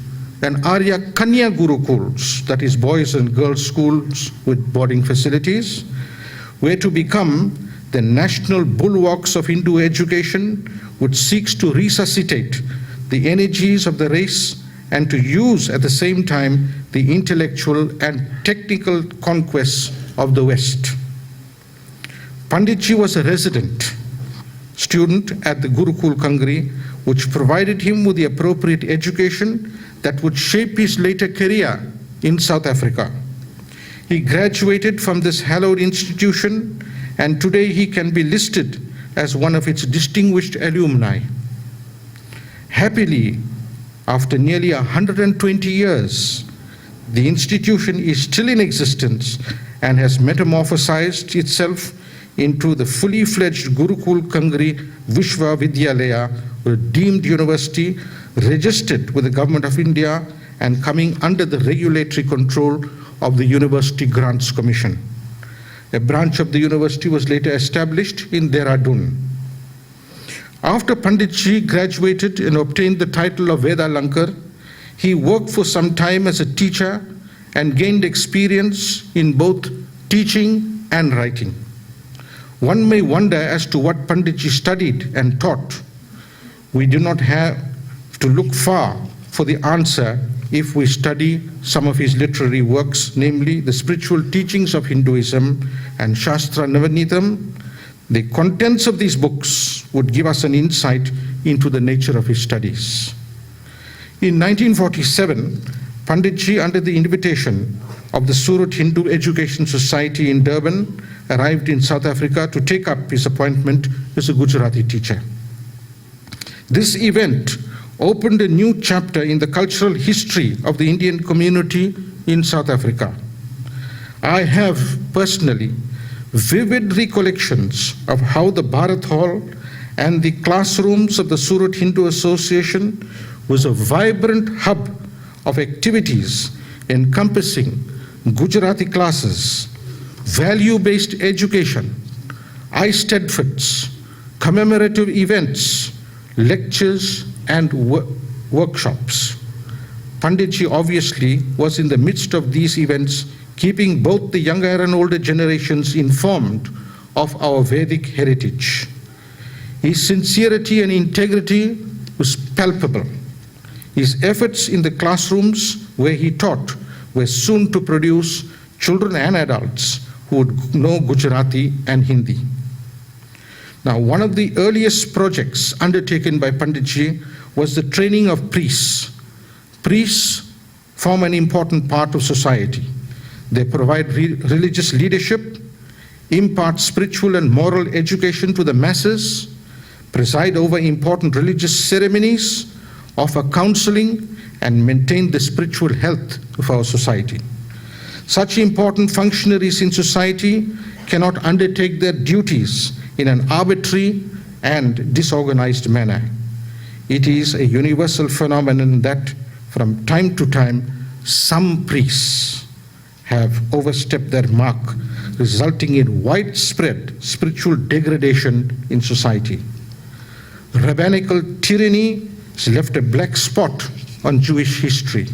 and Arya Kanya Gurukuls, that is boys and girls schools with boarding facilities, were to become the national bulwarks of Hindu education, which seeks to resuscitate the energies of the race and to use at the same time the intellectual and technical conquests of the West. Panditji was a resident student at the Gurukul Kangri, which provided him with the appropriate education that would shape his later career in South Africa. He graduated from this hallowed institution, and today he can be listed as one of its distinguished alumni. Happily, after nearly 120 years, the institution is still in existence and has metamorphosized itself into the fully fledged Gurukul Kangri Vishwa Vidyalaya, a deemed university registered with the Government of India and coming under the regulatory control of the University Grants Commission. A branch of the university was later established in Dehradun. After Panditji graduated and obtained the title of Vedalankar, he worked for some time as a teacher and gained experience in both teaching and writing. One may wonder as to what Panditji studied and taught. We do not have to look far for the answer if we study some of his literary works, namely the spiritual teachings of Hinduism and Shastra Navanitam. The contents of these books would give us an insight into the nature of his studies. In 1947, Panditji, under the invitation of the Surat Hindu Education Society in Durban, arrived in South Africa to take up his appointment as a Gujarati teacher. This event opened a new chapter in the cultural history of the Indian community in South Africa. I have personally vivid recollections of how the Bharat Hall and the classrooms of the Surat Hindu Association was a vibrant hub of activities encompassing Gujarati classes, value-based education, Eisteddfots, commemorative events, lectures, and workshops. Panditji obviously was in the midst of these events, keeping both the younger and older generations informed of our Vedic heritage. His sincerity and integrity was palpable. His efforts in the classrooms where he taught were soon to produce children and adults who would know Gujarati and Hindi. Now, one of the earliest projects undertaken by Panditji was the training of priests. Priests form an important part of society. They provide religious leadership, impart spiritual and moral education to the masses, preside over important religious ceremonies, offer counseling, and maintain the spiritual health of our society. Such important functionaries in society cannot undertake their duties in an arbitrary and disorganized manner. It is a universal phenomenon that from time to time some priests have overstepped their mark, resulting in widespread spiritual degradation in society. Rabbinical tyranny has left a black spot on Jewish history.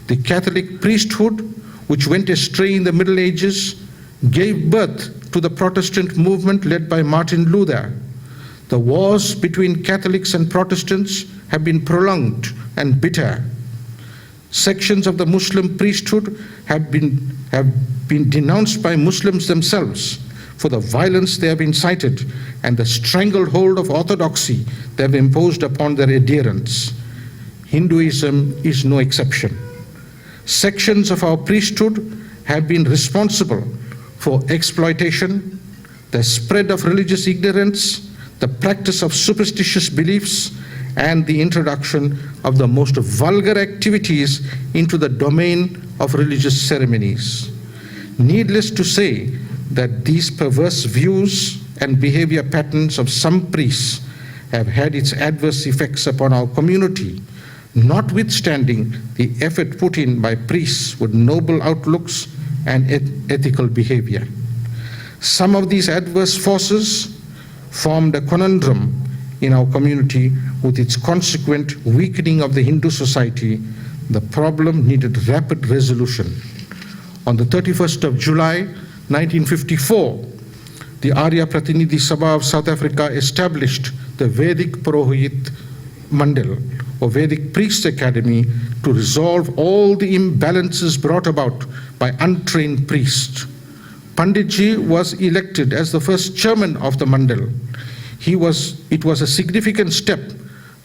The Catholic priesthood, which went astray in the Middle Ages, gave birth to the Protestant movement led by Martin Luther. The wars between Catholics and Protestants have been prolonged and bitter. Sections of the Muslim priesthood have been denounced by Muslims themselves for the violence they have incited and the stranglehold of orthodoxy they have imposed upon their adherents. Hinduism is no exception. Sections of our priesthood have been responsible for exploitation, the spread of religious ignorance, the practice of superstitious beliefs, and the introduction of the most vulgar activities into the domain of religious ceremonies. Needless to say that these perverse views and behavior patterns of some priests have had its adverse effects upon our community, notwithstanding the effort put in by priests with noble outlooks and ethical behavior. Some of these adverse forces formed a conundrum in our community with its consequent weakening of the Hindu society. The problem needed rapid resolution. On the 31st of July, 1954, the Arya Pratinidhi Sabha of South Africa established the Vedic Purohit Mandal, or Vedic Priest Academy, to resolve all the imbalances brought about by untrained priests. Panditji was elected as the first chairman of the Mandal. It was a significant step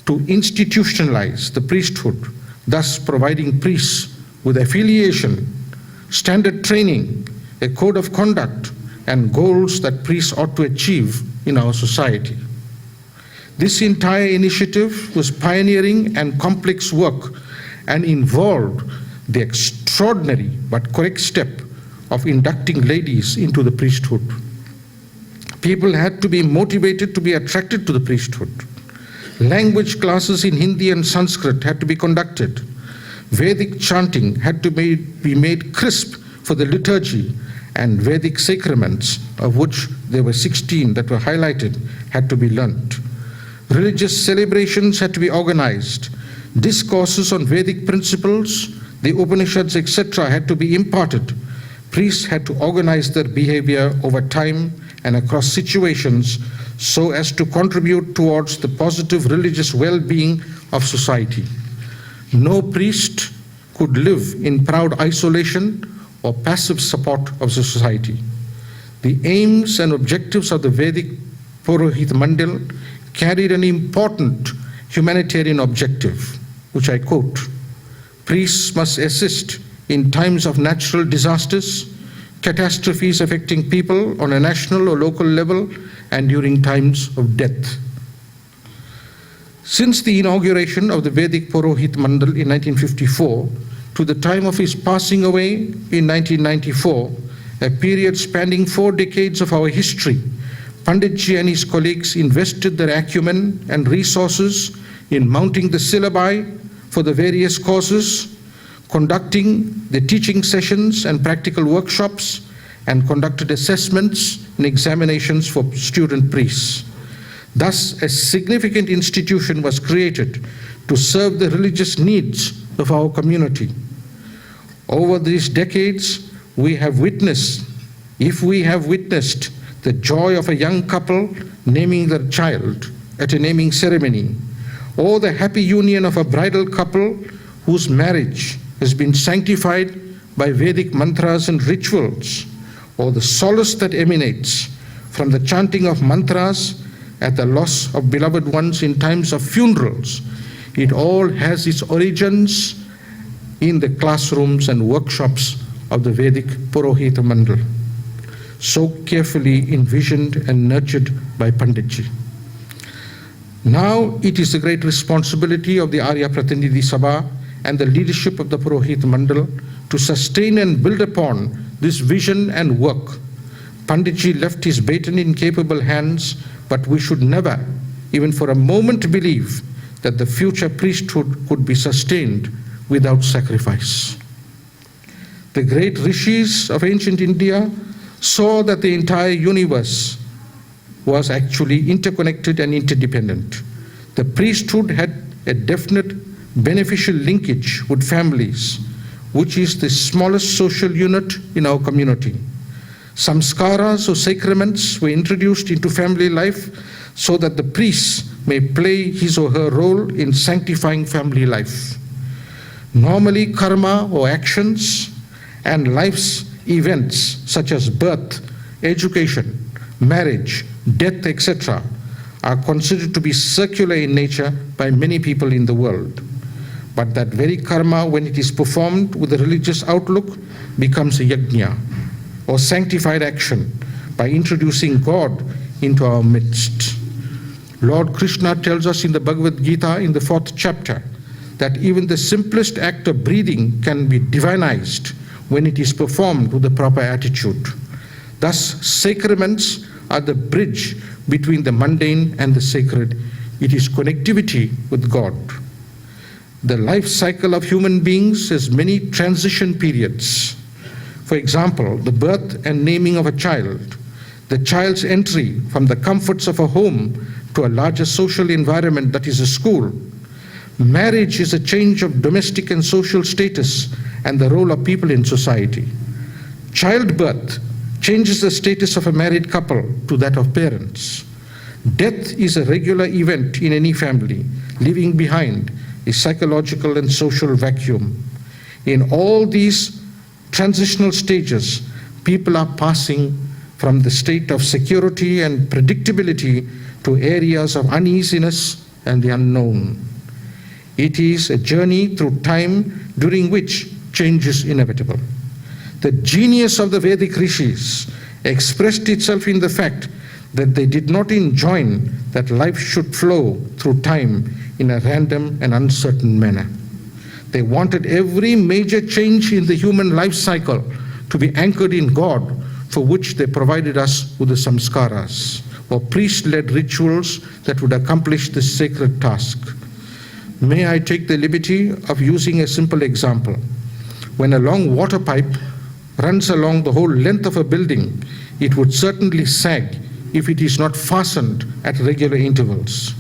to institutionalize the priesthood, thus providing priests with affiliation, standard training, a code of conduct, and goals that priests ought to achieve in our society. This entire initiative was pioneering and complex work and involved the extraordinary but correct step of inducting ladies into the priesthood. People had to be motivated to be attracted to the priesthood. Language classes in Hindi and Sanskrit had to be conducted. Vedic chanting had to be made crisp for the liturgy, and Vedic sacraments, of which there were 16 that were highlighted, had to be learnt. Religious celebrations had to be organized. Discourses on Vedic principles, the Upanishads, etc. had to be imparted. Priests had to organize their behavior over time and across situations so as to contribute towards the positive religious well-being of society. No priest could live in proud isolation or passive support of the society. The aims and objectives of the Vedic Purohit Mandal carried an important humanitarian objective, which I quote: Priests must assist in times of natural disasters, catastrophes affecting people on a national or local level, and during times of death. Since the inauguration of the Vedic Purohit Mandal in 1954 to the time of his passing away in 1994, a period spanning 4 decades of our history, Panditji and his colleagues invested their acumen and resources in mounting the syllabi for the various courses, conducting the teaching sessions and practical workshops, and conducted assessments and examinations for student priests. Thus, a significant institution was created to serve the religious needs of our community. Over these decades, we have witnessed the joy of a young couple naming their child at a naming ceremony, or the happy union of a bridal couple whose marriage has been sanctified by Vedic mantras and rituals, or the solace that emanates from the chanting of mantras at the loss of beloved ones in times of funerals. It all has its origins in the classrooms and workshops of the Vedic Purohita Mandal, so carefully envisioned and nurtured by Panditji. Now it is the great responsibility of the Arya Pratinidhi Sabha and the leadership of the Purohit Mandal to sustain and build upon this vision and work. Panditji left his baton in capable hands, but we should never, even for a moment, believe that the future priesthood could be sustained without sacrifice. The great rishis of ancient India saw that the entire universe was actually interconnected and interdependent. The priesthood had a definite beneficial linkage with families, which is the smallest social unit in our community. Samskaras or sacraments were introduced into family life so that the priest may play his or her role in sanctifying family life. Normally, karma or actions and life's events such as birth, education, marriage, death, etc. are considered to be circular in nature by many people in the world. But that very karma, when it is performed with a religious outlook, becomes a yajna, or sanctified action, by introducing God into our midst. Lord Krishna tells us in the Bhagavad Gita in the 4th chapter that even the simplest act of breathing can be divinized when it is performed with the proper attitude. Thus, sacraments are the bridge between the mundane and the sacred. It is connectivity with God. The life cycle of human beings has many transition periods. For example, the birth and naming of a child, the child's entry from the comforts of a home to a larger social environment that is a school. Marriage is a change of domestic and social status and the role of people in society. Childbirth changes the status of a married couple to that of parents. Death is a regular event in any family, leaving behind a psychological and social vacuum. In all these transitional stages, people are passing from the state of security and predictability to areas of uneasiness and the unknown. It is a journey through time during which change is inevitable. The genius of the Vedic rishis expressed itself in the fact that they did not enjoin that life should flow through time in a random and uncertain manner. They wanted every major change in the human life cycle to be anchored in God, for which they provided us with the samskaras, or priest-led rituals that would accomplish this sacred task. May I take the liberty of using a simple example. When a long water pipe runs along the whole length of a building, it would certainly sag if it is not fastened at regular intervals.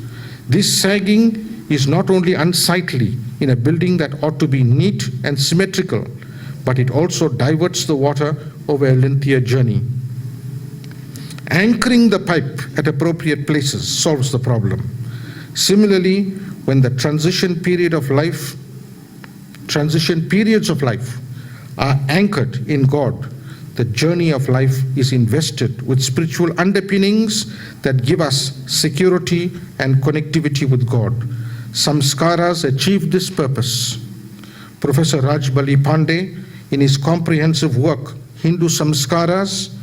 This sagging is not only unsightly in a building that ought to be neat and symmetrical, but it also diverts the water over a lengthier journey. Anchoring the pipe at appropriate places solves the problem. Similarly, when the transition periods of life are anchored in God, the journey of life is invested with spiritual underpinnings that give us security and connectivity with God. Samskaras achieve this purpose. Professor Rajbali Pandey, in his comprehensive work, Hindu Samskaras,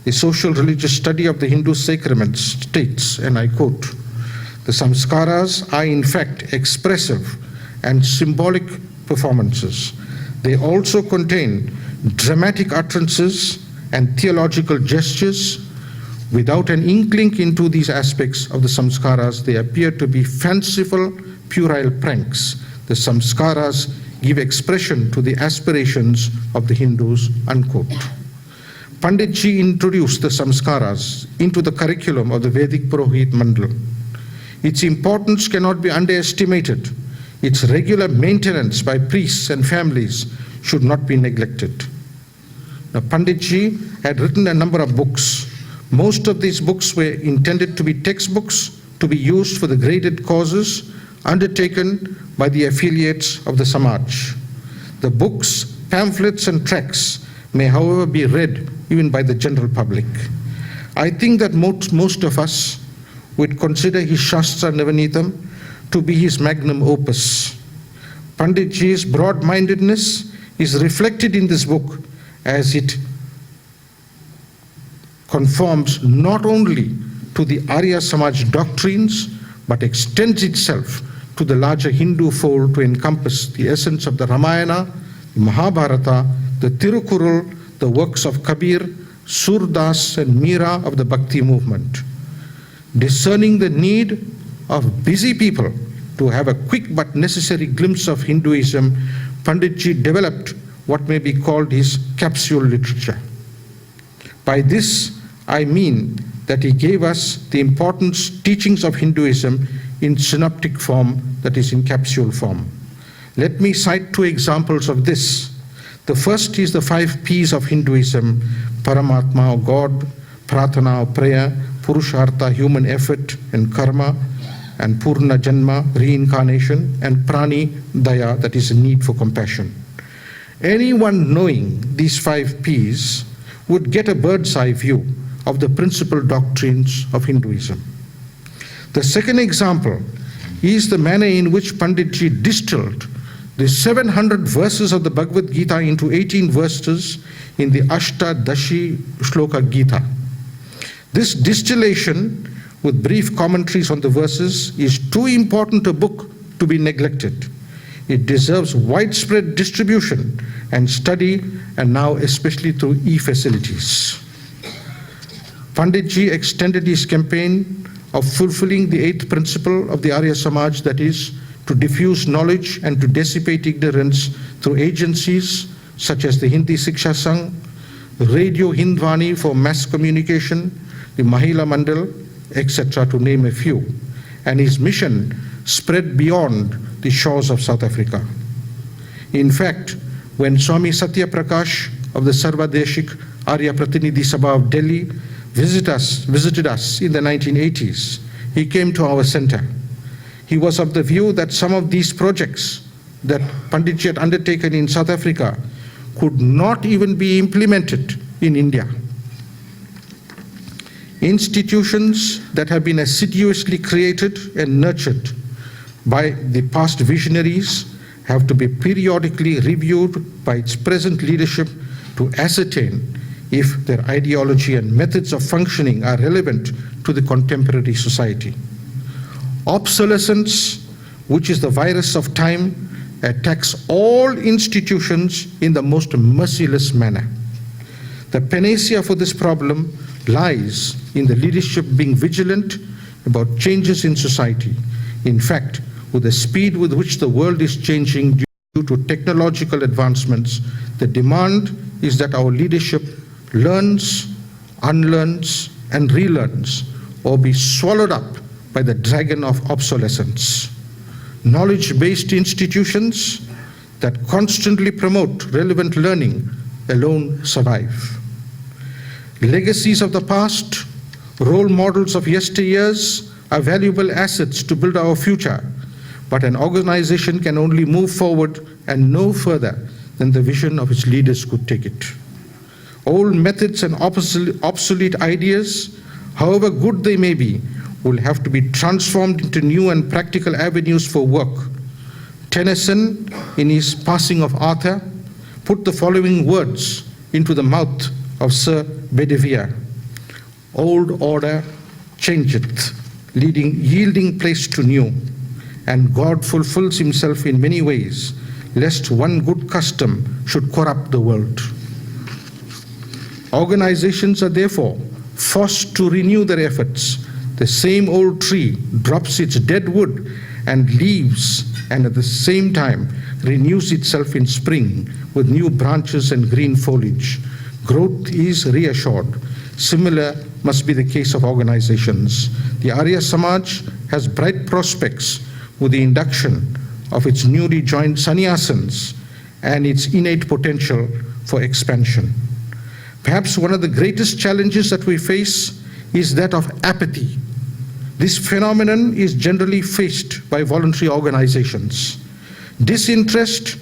the social religious study of the Hindu sacraments, states, and I quote, "The samskaras are in fact expressive and symbolic performances. They also contain dramatic utterances and theological gestures. Without an inkling into these aspects of the samskaras, they appear to be fanciful, puerile pranks. The samskaras give expression to the aspirations of the Hindus," unquote. Panditji introduced the samskaras into the curriculum of the Vedic Purohit Mandal. Its importance cannot be underestimated. Its regular maintenance by priests and families should not be neglected. Now, Panditji had written a number of books. Most of these books were intended to be textbooks to be used for the graded courses undertaken by the affiliates of the Samaj. The books, pamphlets, and tracts may, however, be read even by the general public. I think that most of us would consider his Shastra Navanitam to be his magnum opus. Panditji's broad-mindedness is reflected in this book as it conforms not only to the Arya Samaj doctrines but extends itself to the larger Hindu fold to encompass the essence of the Ramayana, the Mahabharata, the Tirukural, the works of Kabir, Surdas, and Meera of the Bhakti movement. Discerning the need of busy people to have a quick but necessary glimpse of Hinduism, Panditji developed what may be called his capsule literature. By this, I mean that he gave us the important teachings of Hinduism in synoptic form, that is, in capsule form. Let me cite two examples of this. The first is the 5 P's of Hinduism: Paramatma, or God; Pratana, or prayer; Purushartha, human effort and karma; and Purna Janma, reincarnation; and Prani, Daya, that is, a need for compassion. Anyone knowing these 5 P's would get a bird's eye view of the principal doctrines of Hinduism. The second example is the manner in which Panditji distilled the 700 verses of the Bhagavad Gita into 18 verses in the Ashtadashi Shloka Gita. This distillation, with brief commentaries on the verses, is too important a book to be neglected. It deserves widespread distribution and study, and now especially through e-facilities. Panditji extended his campaign of fulfilling the 8th principle of the Arya Samaj, that is, to diffuse knowledge and to dissipate ignorance through agencies such as the Hindi Siksha Sangh, Radio Hindwani for mass communication, the Mahila Mandal, etc., to name a few. And his mission spread beyond the shores of South Africa. In fact, when Swami Satya Prakash of the Sarvadeshik Arya Pratinidhi Sabha of Delhi visited us in the 1980s, he came to our center. He was of the view that some of these projects that Panditji had undertaken in South Africa could not even be implemented in India. Institutions that have been assiduously created and nurtured by the past visionaries have to be periodically reviewed by its present leadership to ascertain if their ideology and methods of functioning are relevant to the contemporary society. Obsolescence, which is the virus of time, attacks all institutions in the most merciless manner. The panacea for this problem lies in the leadership being vigilant about changes in society. In fact, with the speed with which the world is changing due to technological advancements, the demand is that our leadership learns, unlearns, and relearns, or be swallowed up by the dragon of obsolescence. Knowledge-based institutions that constantly promote relevant learning alone survive. Legacies of the past, role models of yesteryears are valuable assets to build our future, but an organization can only move forward and no further than the vision of its leaders could take it. Old methods and obsolete ideas, however good they may be, will have to be transformed into new and practical avenues for work. Tennyson, in his Passing of Arthur, put the following words into the mouth of Sir Bedivere: "Old order changeth, yielding place to new, and God fulfills himself in many ways, lest one good custom should corrupt the world." Organizations are therefore forced to renew their efforts. The same old tree drops its dead wood and leaves, and at the same time renews itself in spring with new branches and green foliage. Growth is reassured. Similar must be the case of organizations. The Arya Samaj has bright prospects with the induction of its newly joined sannyasins and its innate potential for expansion. Perhaps one of the greatest challenges that we face is that of apathy. This phenomenon is generally faced by voluntary organizations. Disinterest,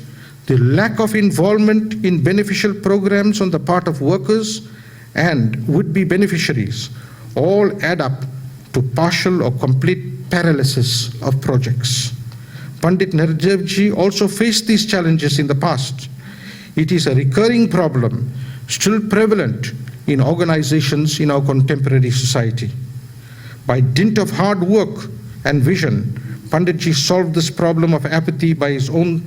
the lack of involvement in beneficial programs on the part of workers and would-be beneficiaries all add up to partial or complete paralysis of projects. Pandit Nardev ji also faced these challenges in the past. It is a recurring problem still prevalent in organizations in our contemporary society. By dint of hard work and vision, Panditji solved this problem of apathy by his own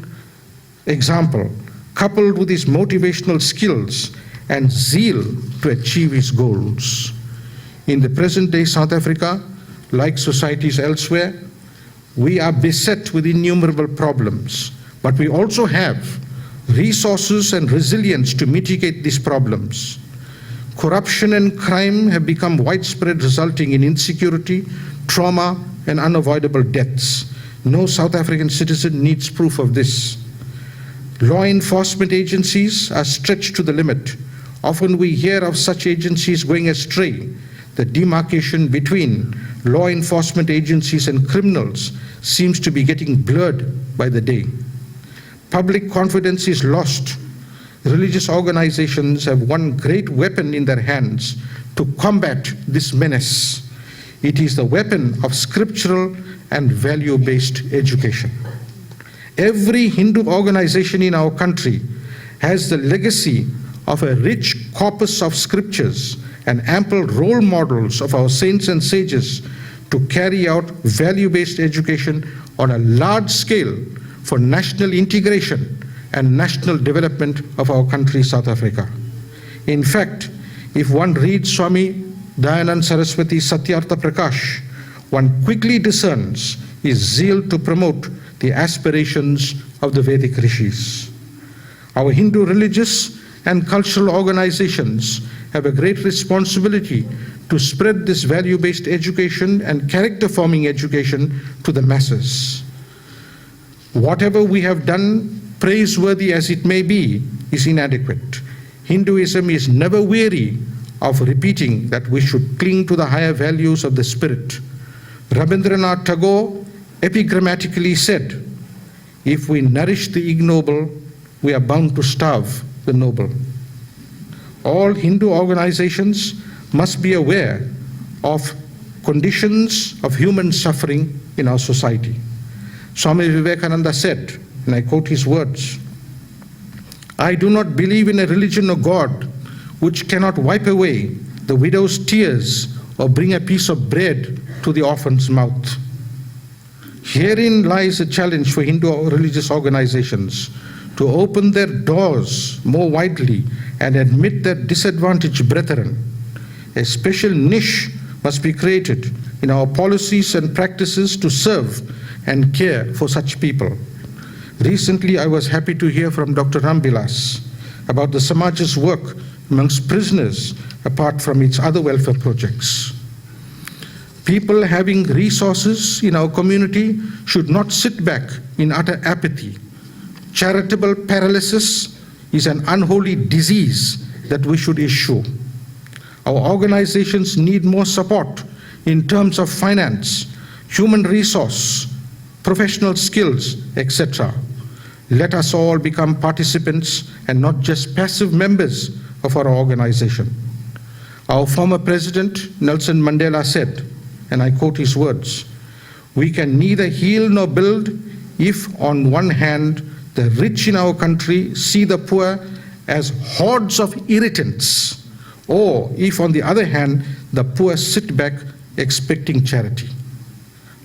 example, coupled with his motivational skills and zeal to achieve his goals. In the present day South Africa, like societies elsewhere, we are beset with innumerable problems, but we also have resources and resilience to mitigate these problems. Corruption and crime have become widespread, resulting in insecurity, trauma, and unavoidable deaths. No South African citizen needs proof of this. Law enforcement agencies are stretched to the limit. Often we hear of such agencies going astray. The demarcation between law enforcement agencies and criminals seems to be getting blurred by the day. Public confidence is lost. Religious organizations have one great weapon in their hands to combat this menace. It is the weapon of scriptural and value-based education. Every Hindu organization in our country has the legacy of a rich corpus of scriptures and ample role models of our saints and sages to carry out value-based education on a large scale for national integration and national development of our country, South Africa. In fact, if one reads Swami Dayanand Saraswati's Satyartha Prakash, one quickly discerns his zeal to promote the aspirations of the Vedic rishis. Our Hindu religious and cultural organizations have a great responsibility to spread this value-based education and character-forming education to the masses. Whatever we have done, praiseworthy as it may be, is inadequate. Hinduism is never weary of repeating that we should cling to the higher values of the spirit. Rabindranath Tagore epigrammatically said, "If we nourish the ignoble, we are bound to starve the noble." All Hindu organizations must be aware of conditions of human suffering in our society. Swami Vivekananda said, and I quote his words, "I do not believe in a religion or God which cannot wipe away the widow's tears or bring a piece of bread to the orphan's mouth." Herein lies a challenge for Hindu religious organizations to open their doors more widely and admit their disadvantaged brethren. A special niche must be created in our policies and practices to serve and care for such people. Recently, I was happy to hear from Dr. Rambilas about the Samaj's work amongst prisoners apart from its other welfare projects. People having resources in our community should not sit back in utter apathy. Charitable paralysis is an unholy disease that we should eschew. Our organizations need more support in terms of finance, human resource, professional skills, etc. Let us all become participants and not just passive members of our organization. Our former president, Nelson Mandela, said, and I quote his words, "We can neither heal nor build if on one hand the rich in our country see the poor as hordes of irritants, or if on the other hand the poor sit back expecting charity.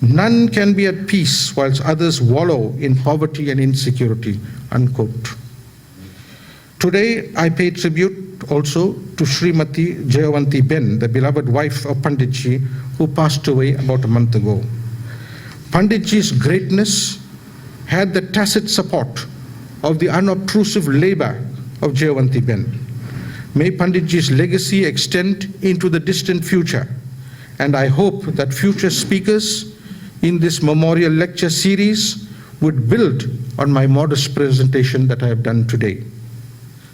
None can be at peace whilst others wallow in poverty and insecurity, unquote. Today I pay tribute also to Srimati Jayawanti Ben, the beloved wife of Panditji, who passed away about a month ago. Panditji's greatness had the tacit support of the unobtrusive labor of Jayawanti Ben. May Panditji's legacy extend into the distant future, and I hope that future speakers in this memorial lecture series would build on my modest presentation that I have done today.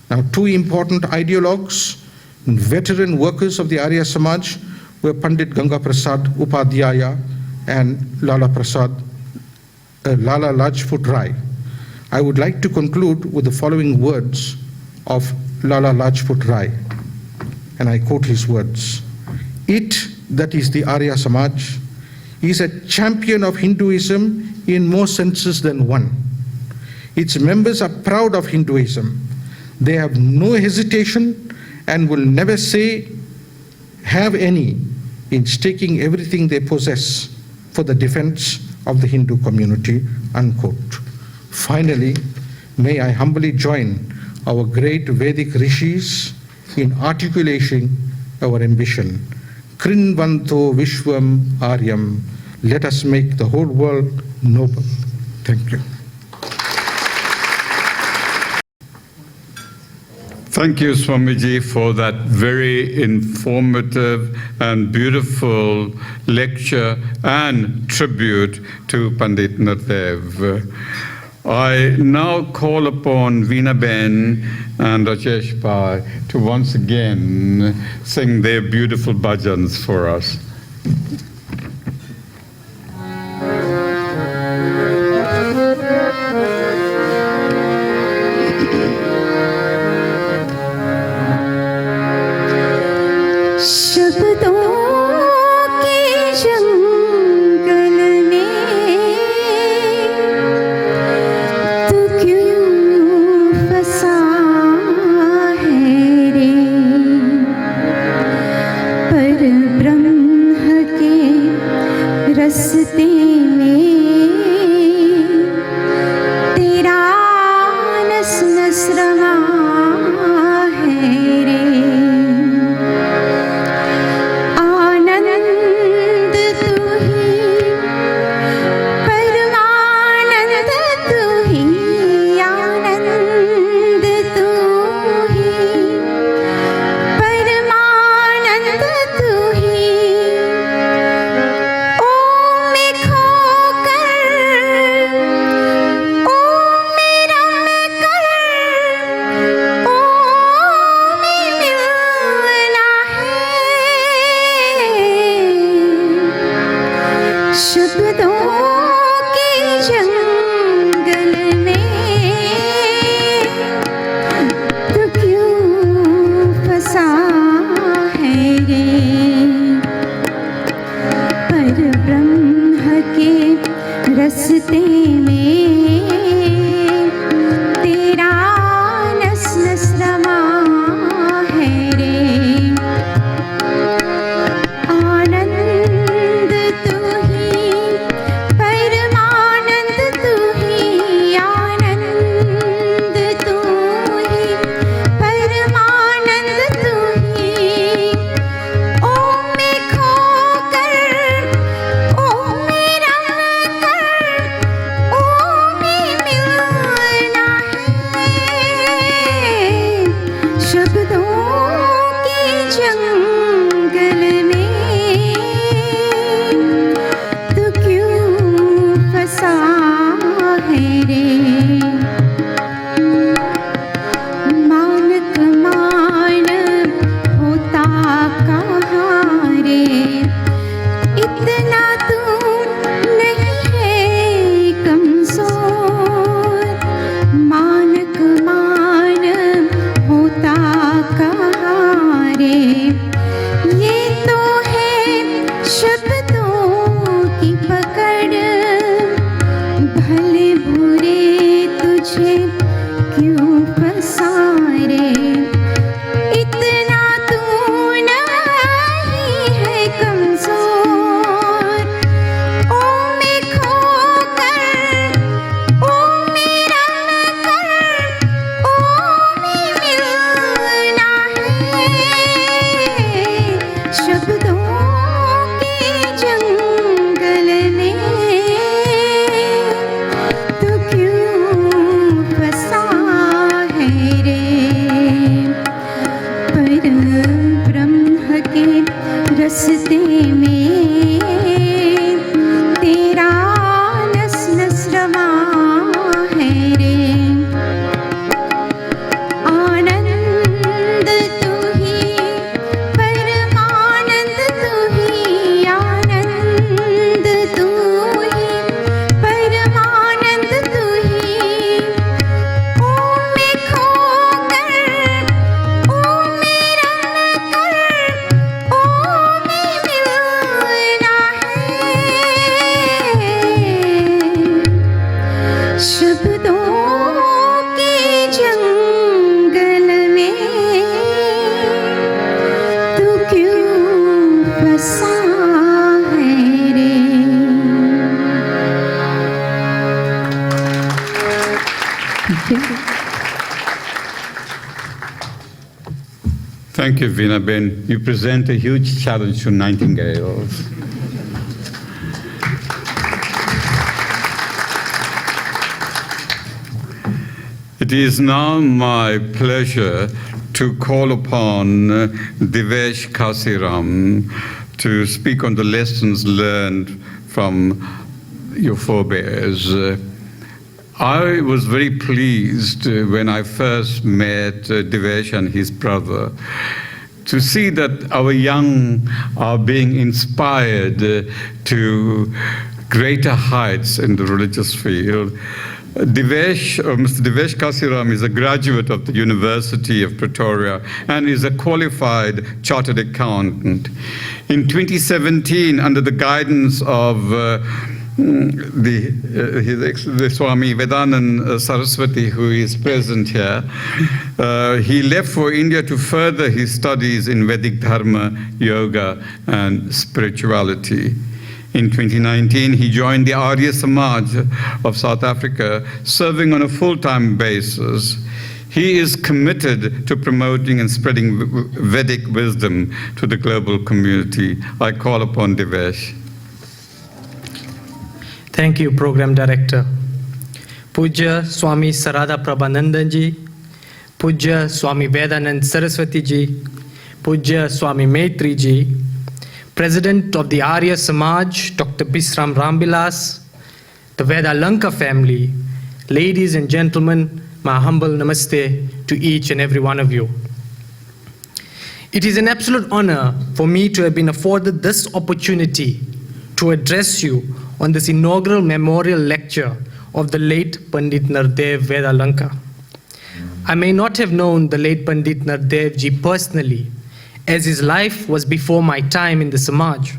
Now, two important ideologues and veteran workers of the Arya Samaj were Pandit Ganga Prasad Upadhyaya and Lala Lajpat Rai. I would like to conclude with the following words of Lala Lajpat Rai, and I quote his words. It, that is the Arya Samaj, is a champion of Hinduism in more senses than one. Its members are proud of Hinduism. They have no hesitation and will never have any in staking everything they possess for the defense of the Hindu community, unquote. Finally, may I humbly join our great Vedic rishis in articulating our ambition. Krinvanto Vishwam Aryam. Let us make the whole world noble. Thank you. Thank you, Swamiji, for that very informative and beautiful lecture and tribute to Pandit Nardev. I now call upon Veena Ben and Rajesh Bhai to once again sing their beautiful bhajans for us. में तेरा नस नस रमा है रे। आनंद तू ही परमानंद तू ही, आनंद तू ही परमानंद तू ही। ओ में खोकर ओ में रंग कर, ओ में मिलना है। शब्दों के जंगल में तू क्यों फंसा है रे। Thank you, Veena Ben. You present a huge challenge to nightingales. It is now my pleasure to call upon Divesh Kasiram to speak on the lessons learned from your forebears. I was very pleased when I first met Divesh and his brother to see that our young are being inspired to greater heights in the religious field. Mr. Divesh Kasiram is a graduate of the University of Pretoria and is a qualified chartered accountant. In 2017, under the guidance of the Swami Vedalankar Saraswati, who is present here, he left for India to further his studies in Vedic Dharma, Yoga, and spirituality. In 2019, he joined the Arya Samaj of South Africa, serving on a full-time basis. He is committed to promoting and spreading Vedic wisdom to the global community. I call upon Divesh. Thank you, Program Director. Pujya Swami Saradaprabhananda ji, Pujya Swami Vedanand Saraswati ji, Pujya Swami Maitri ji, President of the Arya Samaj, Dr. Bisram Rambilas, the Vedalankar family, ladies and gentlemen, my humble namaste to each and every one of you. It is an absolute honor for me to have been afforded this opportunity to address you on this inaugural memorial lecture of the late Pundit Nardev Vedalankar. I may not have known the late Pundit Nardev ji personally, as his life was before my time in the Samaj.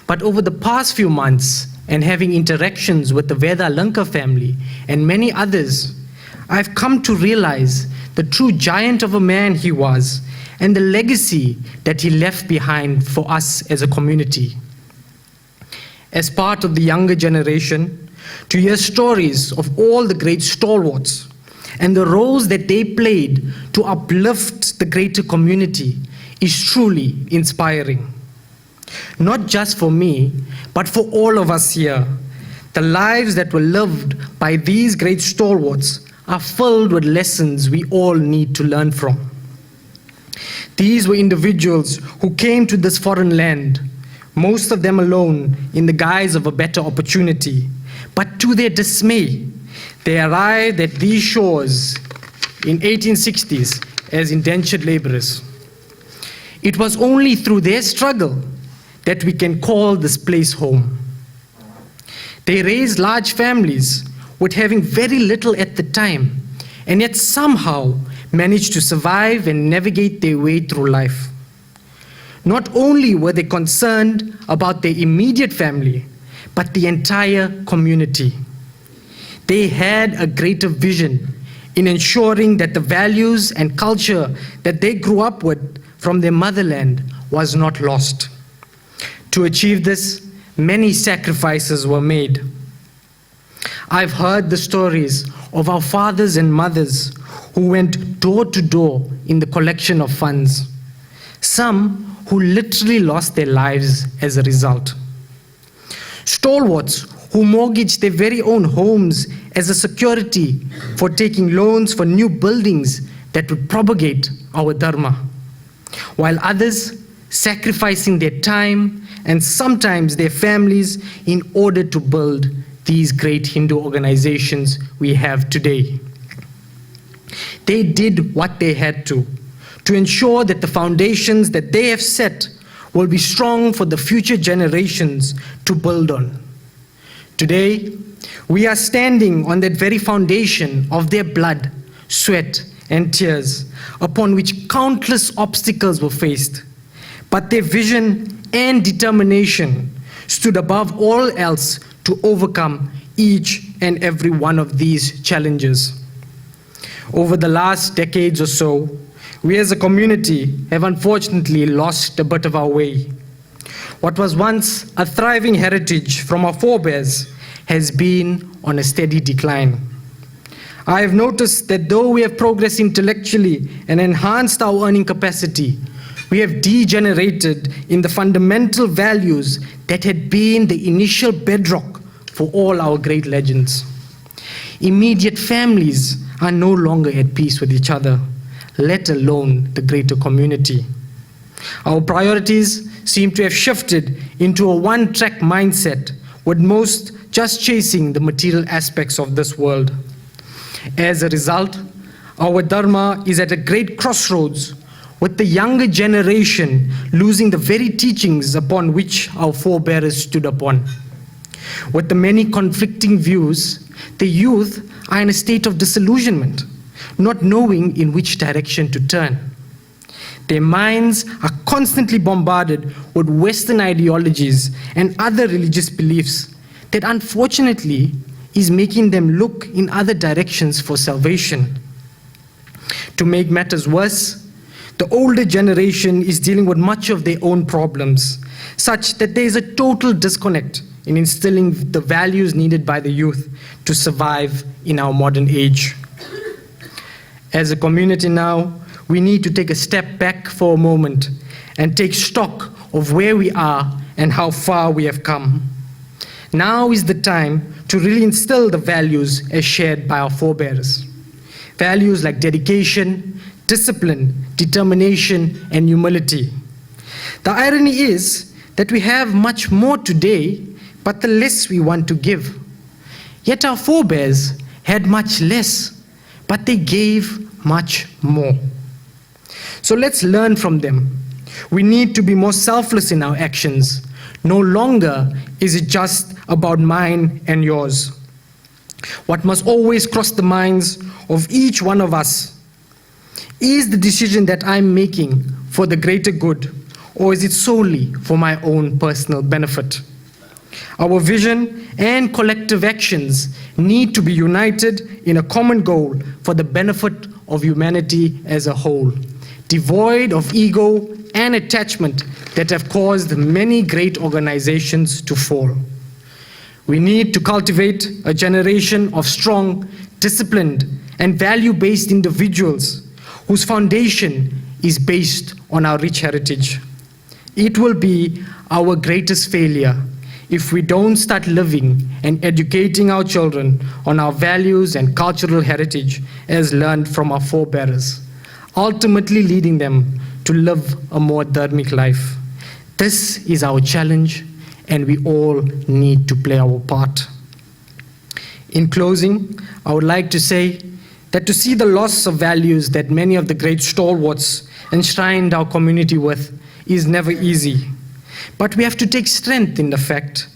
But over the past few months, and having interactions with the Vedalankar family and many others, I've come to realize the true giant of a man he was and the legacy that he left behind for us as a community. As part of the younger generation, to hear stories of all the great stalwarts and the roles that they played to uplift the greater community is truly inspiring. Not just for me, but for all of us here. The lives that were lived by these great stalwarts are filled with lessons we all need to learn from. These were individuals who came to this foreign land, most of them alone in the guise of a better opportunity. But to their dismay, they arrived at these shores in 1860s as indentured laborers. It was only through their struggle that we can call this place home. They raised large families with having very little at the time, and yet somehow managed to survive and navigate their way through life. Not only were they concerned about their immediate family, but the entire community. They had a greater vision in ensuring that the values and culture that they grew up with from their motherland was not lost. To achieve this, many sacrifices were made. I've heard the stories of our fathers and mothers who went door to door in the collection of funds. Some who literally lost their lives as a result. Stalwarts who mortgaged their very own homes as a security for taking loans for new buildings that would propagate our dharma. While others sacrificing their time and sometimes their families in order to build these great Hindu organizations we have today. They did what they had to ensure that the foundations that they have set will be strong for the future generations to build on. Today, we are standing on that very foundation of their blood, sweat, and tears, upon which countless obstacles were faced. But their vision and determination stood above all else to overcome each and every one of these challenges. Over the last decades or so, we as a community have unfortunately lost a bit of our way. What was once a thriving heritage from our forebears has been on a steady decline. I have noticed that though we have progressed intellectually and enhanced our earning capacity, we have degenerated in the fundamental values that had been the initial bedrock for all our great legends. Immediate families are no longer at peace with each other, let alone the greater community. Our priorities seem to have shifted into a one-track mindset, with most just chasing the material aspects of this world. As a result, our Dharma is at a great crossroads, with the younger generation losing the very teachings upon which our forebears stood upon. With the many conflicting views, the youth are in a state of disillusionment, not knowing in which direction to turn. Their minds are constantly bombarded with Western ideologies and other religious beliefs that unfortunately is making them look in other directions for salvation. To make matters worse, the older generation is dealing with much of their own problems, such that there is a total disconnect in instilling the values needed by the youth to survive in our modern age. As a community now, we need to take a step back for a moment and take stock of where we are and how far we have come. Now is the time to really instill the values as shared by our forebears. Values like dedication, discipline, determination, and humility. The irony is that we have much more today, but the less we want to give. Yet our forebears had much less, but they gave much more. So let's learn from them. We need to be more selfless in our actions. No longer is it just about mine and yours. What must always cross the minds of each one of us is the decision that I'm making for the greater good, or is it solely for my own personal benefit? Our vision and collective actions need to be united in a common goal for the benefit of humanity as a whole, devoid of ego and attachment that have caused many great organizations to fall. We need to cultivate a generation of strong, disciplined, and value-based individuals whose foundation is based on our rich heritage. It will be our greatest failure if we don't start living and educating our children on our values and cultural heritage as learned from our forebears, ultimately leading them to live a more dharmic life. This is our challenge, and we all need to play our part. In closing, I would like to say that to see the loss of values that many of the great stalwarts enshrined our community with is never easy. But we have to take strength in the fact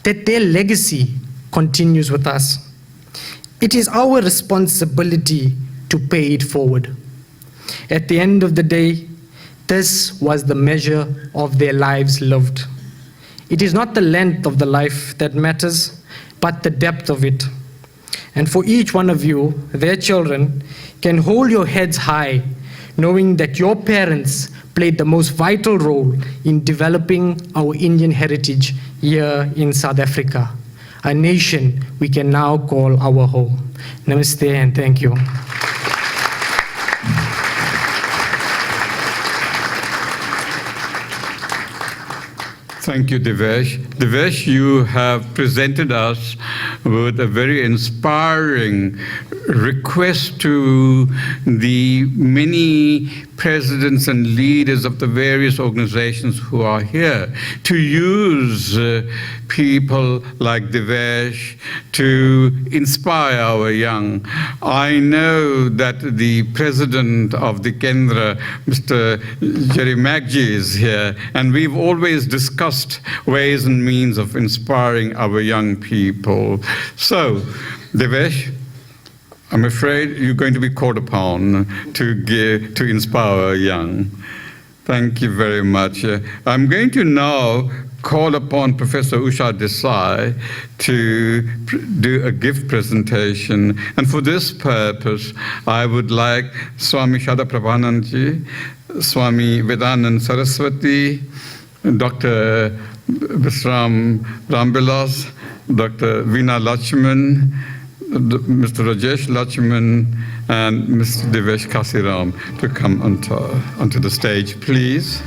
that their legacy continues with us. It is our responsibility to pay it forward. At the end of the day, this was the measure of their lives lived. It is not the length of the life that matters, but the depth of it. And for each one of you, their children, can hold your heads high, knowing that your parents played the most vital role in developing our Indian heritage here in South Africa, a nation we can now call our home. Namaste and thank you. Thank you, Devesh. Devesh, you have presented us with a very inspiring request to the many presidents and leaders of the various organizations who are here to use people like Devesh to inspire our young. I know that the president of the Kendra, Mr. Jerry Magji, is here, and we've always discussed ways and means of inspiring our young people. So, Devesh, I'm afraid you're going to be called upon to inspire young. Thank you very much. I'm going to now call upon Professor Usha Desai to do a gift presentation. And for this purpose, I would like Swami Saradaprabhananda, Swami Vedalankar Saraswati, Dr. Visram Rambilas, Dr. Veena Lachman, Mr. Rajesh Lachman, and Mr. Devesh Kasiram to come onto the stage, please.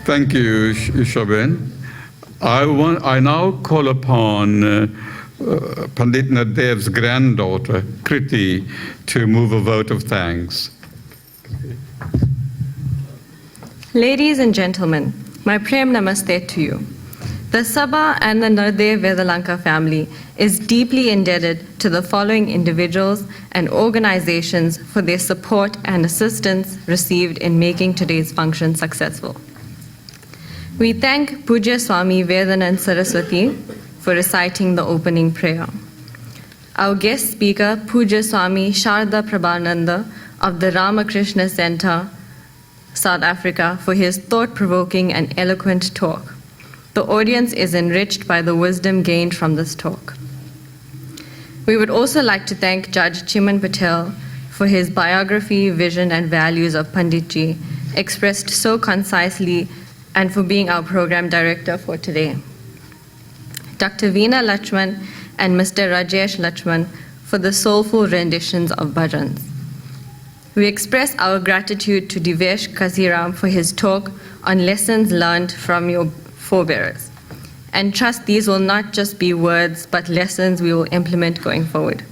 Thank you, Shoben. I now call upon Pandit Nardev's granddaughter, Kriti, to move a vote of thanks. Ladies and gentlemen, my Prem Namaste to you. The Sabha and the Nardev Vedalankar family is deeply indebted to the following individuals and organizations for their support and assistance received in making today's function successful. We thank Pujya Swami Vedalankar Saraswati for reciting the opening prayer. Our guest speaker, Pujya Swami Saradaprabhananda of the Ramakrishna Center, South Africa, for his thought-provoking and eloquent talk. The audience is enriched by the wisdom gained from this talk. We would also like to thank Judge Chiman Patel for his biography, vision, and values of Panditji, expressed so concisely, and for being our program director for today. Dr. Veena Lachman and Mr. Rajesh Lachman for the soulful renditions of bhajans. We express our gratitude to Devesh Kasiram for his talk on lessons learned from your forebearers, and trust these will not just be words, but lessons we will implement going forward.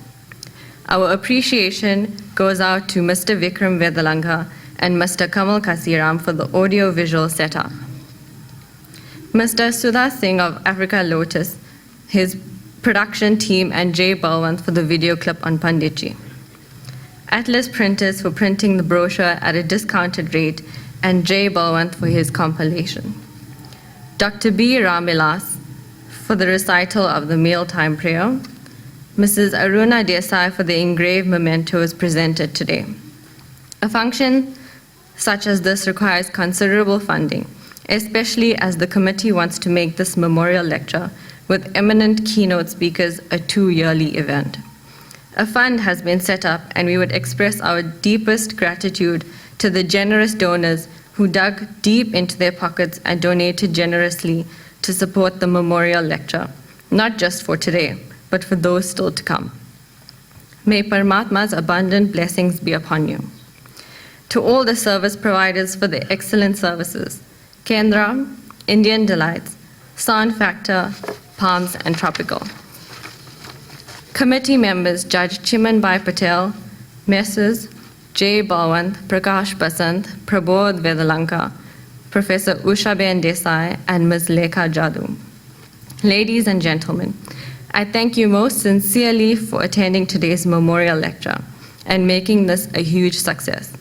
Our appreciation goes out to Mr. Vikram Vedalankar and Mr. Kamal Kasiram for the audio-visual setup. Mr. Sudha Singh of Africa Lotus, his production team, and Jay Balwant for the video clip on Panditji. Atlas Printers for printing the brochure at a discounted rate, and Jay Balwant for his compilation. Dr. B. Ramilas for the recital of the mealtime prayer. Mrs. Aruna Desai for the engraved mementos presented today. A function such as this requires considerable funding, especially as the committee wants to make this memorial lecture with eminent keynote speakers, a 2-yearly event. A fund has been set up, and we would express our deepest gratitude to the generous donors who dug deep into their pockets and donated generously to support the memorial lecture, not just for today, but for those still to come. May Paramatma's abundant blessings be upon you. To all the service providers for the excellent services, Kendra, Indian Delights, Sound Factor, Palms and Tropical. Committee members Judge Chimanbai Patel, Messrs. J. Balwant, Prakash Basant, Prabodh Vedalankar, Professor Ushaben Desai, and Ms. Lekha Jadoo. Ladies and gentlemen, I thank you most sincerely for attending today's memorial lecture and making this a huge success,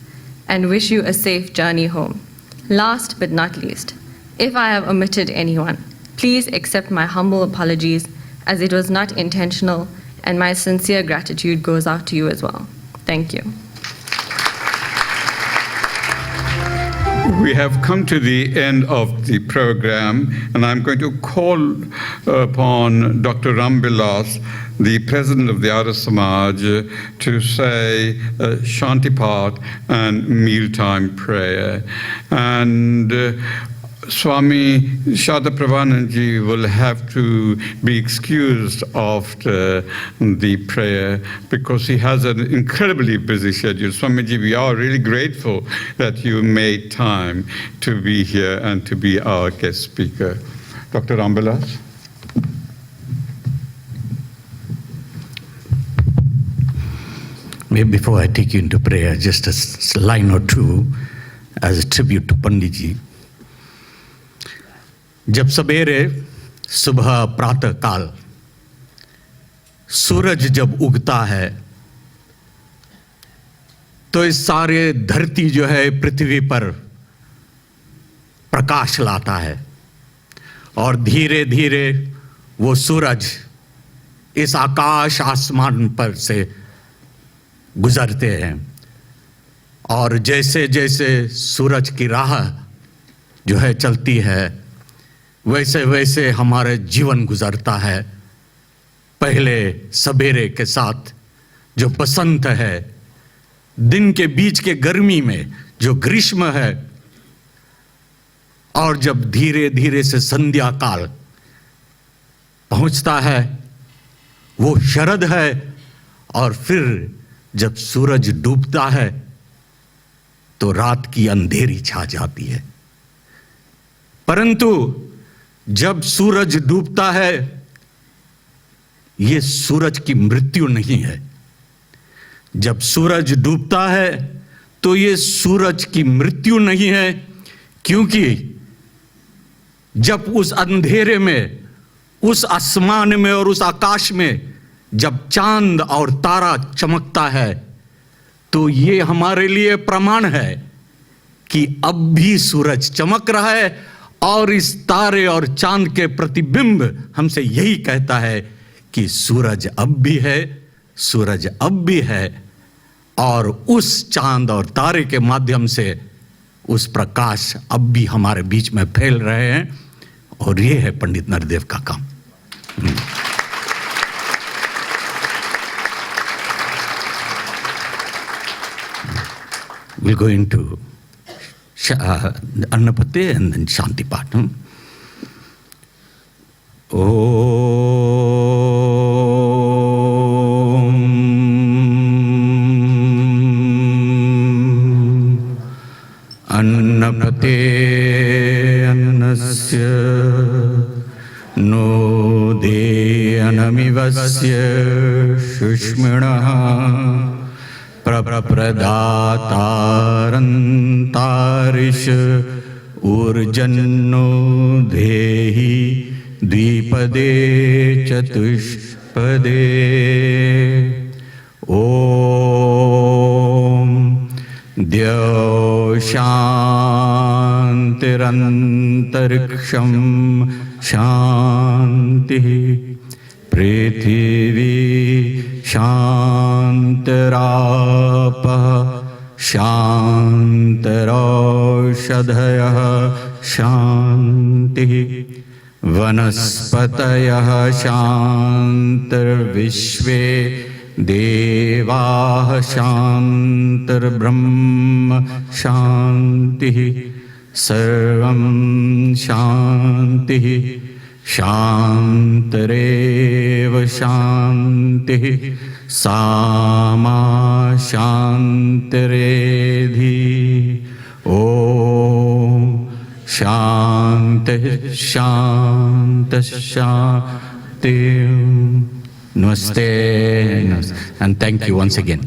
and wish you a safe journey home. Last but not least, if I have omitted anyone, please accept my humble apologies, as it was not intentional, and my sincere gratitude goes out to you as well. Thank you. We have come to the end of the program, and I'm going to call upon Dr. Rambilas, the president of the Arya Samaj, to say Shanti Path and mealtime prayer. And Swami Saradaprabhananda will have to be excused after the prayer because he has an incredibly busy schedule. Swamiji, we are really grateful that you made time to be here and to be our guest speaker. Dr. Rambilas. Maybe before I take you into prayer, just a line or two as a tribute to Panditji. जब सवेरे सुबह प्रातः काल सूरज जब उगता है तो इस सारे धरती जो है पृथ्वी पर प्रकाश लाता है और धीरे धीरे वो सूरज इस आकाश आसमान पर से गुजरते हैं और जैसे जैसे सूरज की राह जो है चलती है वैसे वैसे हमारे जीवन गुजरता है। पहले सवेरे के साथ जो बसंत है, दिन के बीच के गर्मी में जो ग्रीष्म है, और जब धीरे धीरे से संध्या काल पहुंचता है वो शरद है, और फिर जब सूरज डूबता है तो रात की अंधेरी छा जाती है। परंतु जब सूरज डूबता है ये सूरज की मृत्यु नहीं है। जब सूरज डूबता है तो ये सूरज की मृत्यु नहीं है, क्योंकि जब उस अंधेरे में, उस आसमान में और उस आकाश में जब चांद और तारा चमकता है तो ये हमारे लिए प्रमाण है कि अब भी सूरज चमक रहा है, और इस तारे और चांद के प्रतिबिंब हमसे यही कहता है कि सूरज अब भी है, सूरज अब भी है, और उस चांद और तारे के माध्यम से उस प्रकाश अब भी हमारे बीच में फैल रहे हैं, और ये है पंडित नरदेव का काम। We'll go into Annapati and then Shanti Path. Annapate annasya no de anamivasya shushmanaha प्रप्रदातारंतारिष ऊर्जन्नो देहि द्विपदे चतुष्पदे ओम द्यौ शान्तिरन्तरिक्षं शान्तिः पृथिवी शान्तरापः शान्तरौषधयः शान्तिः वनस्पतयः शान्तिर्विश्वे देवाः शान्तिर्ब्रह्म शान्तिः सर्वं शान्तिः शान्तिरेव शान्तिः सामा शान्तिरेधि ॐ शान्तिः शान्तिः शान्तिः Namaste. And thank you once again.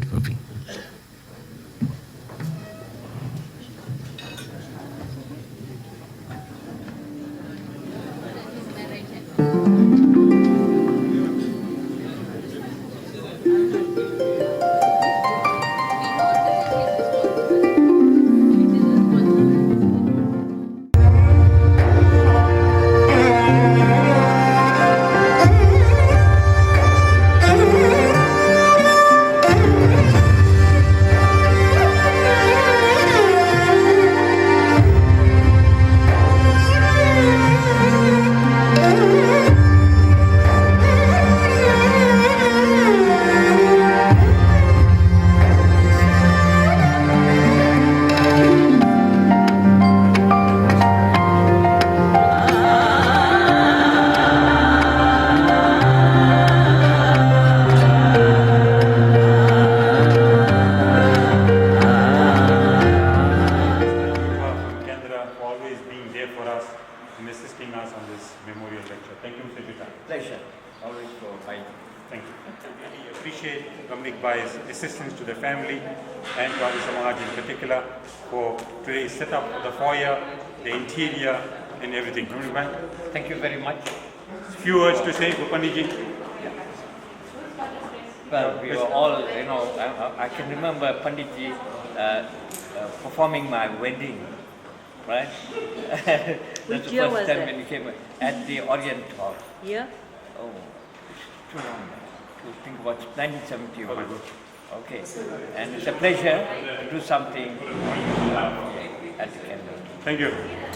Assistance to the family and to Adi Samaj in particular for today's setup of the foyer, the interior and everything. Thank you very much. Few words to say for Panditji. Well, we were all, I can remember Panditji performing my wedding, right? That's the first time when he came at the Orient Hall. Yeah? Oh, it's too long to think about 1971. Okay, and it's a pleasure to do something at the Kendra. Thank you.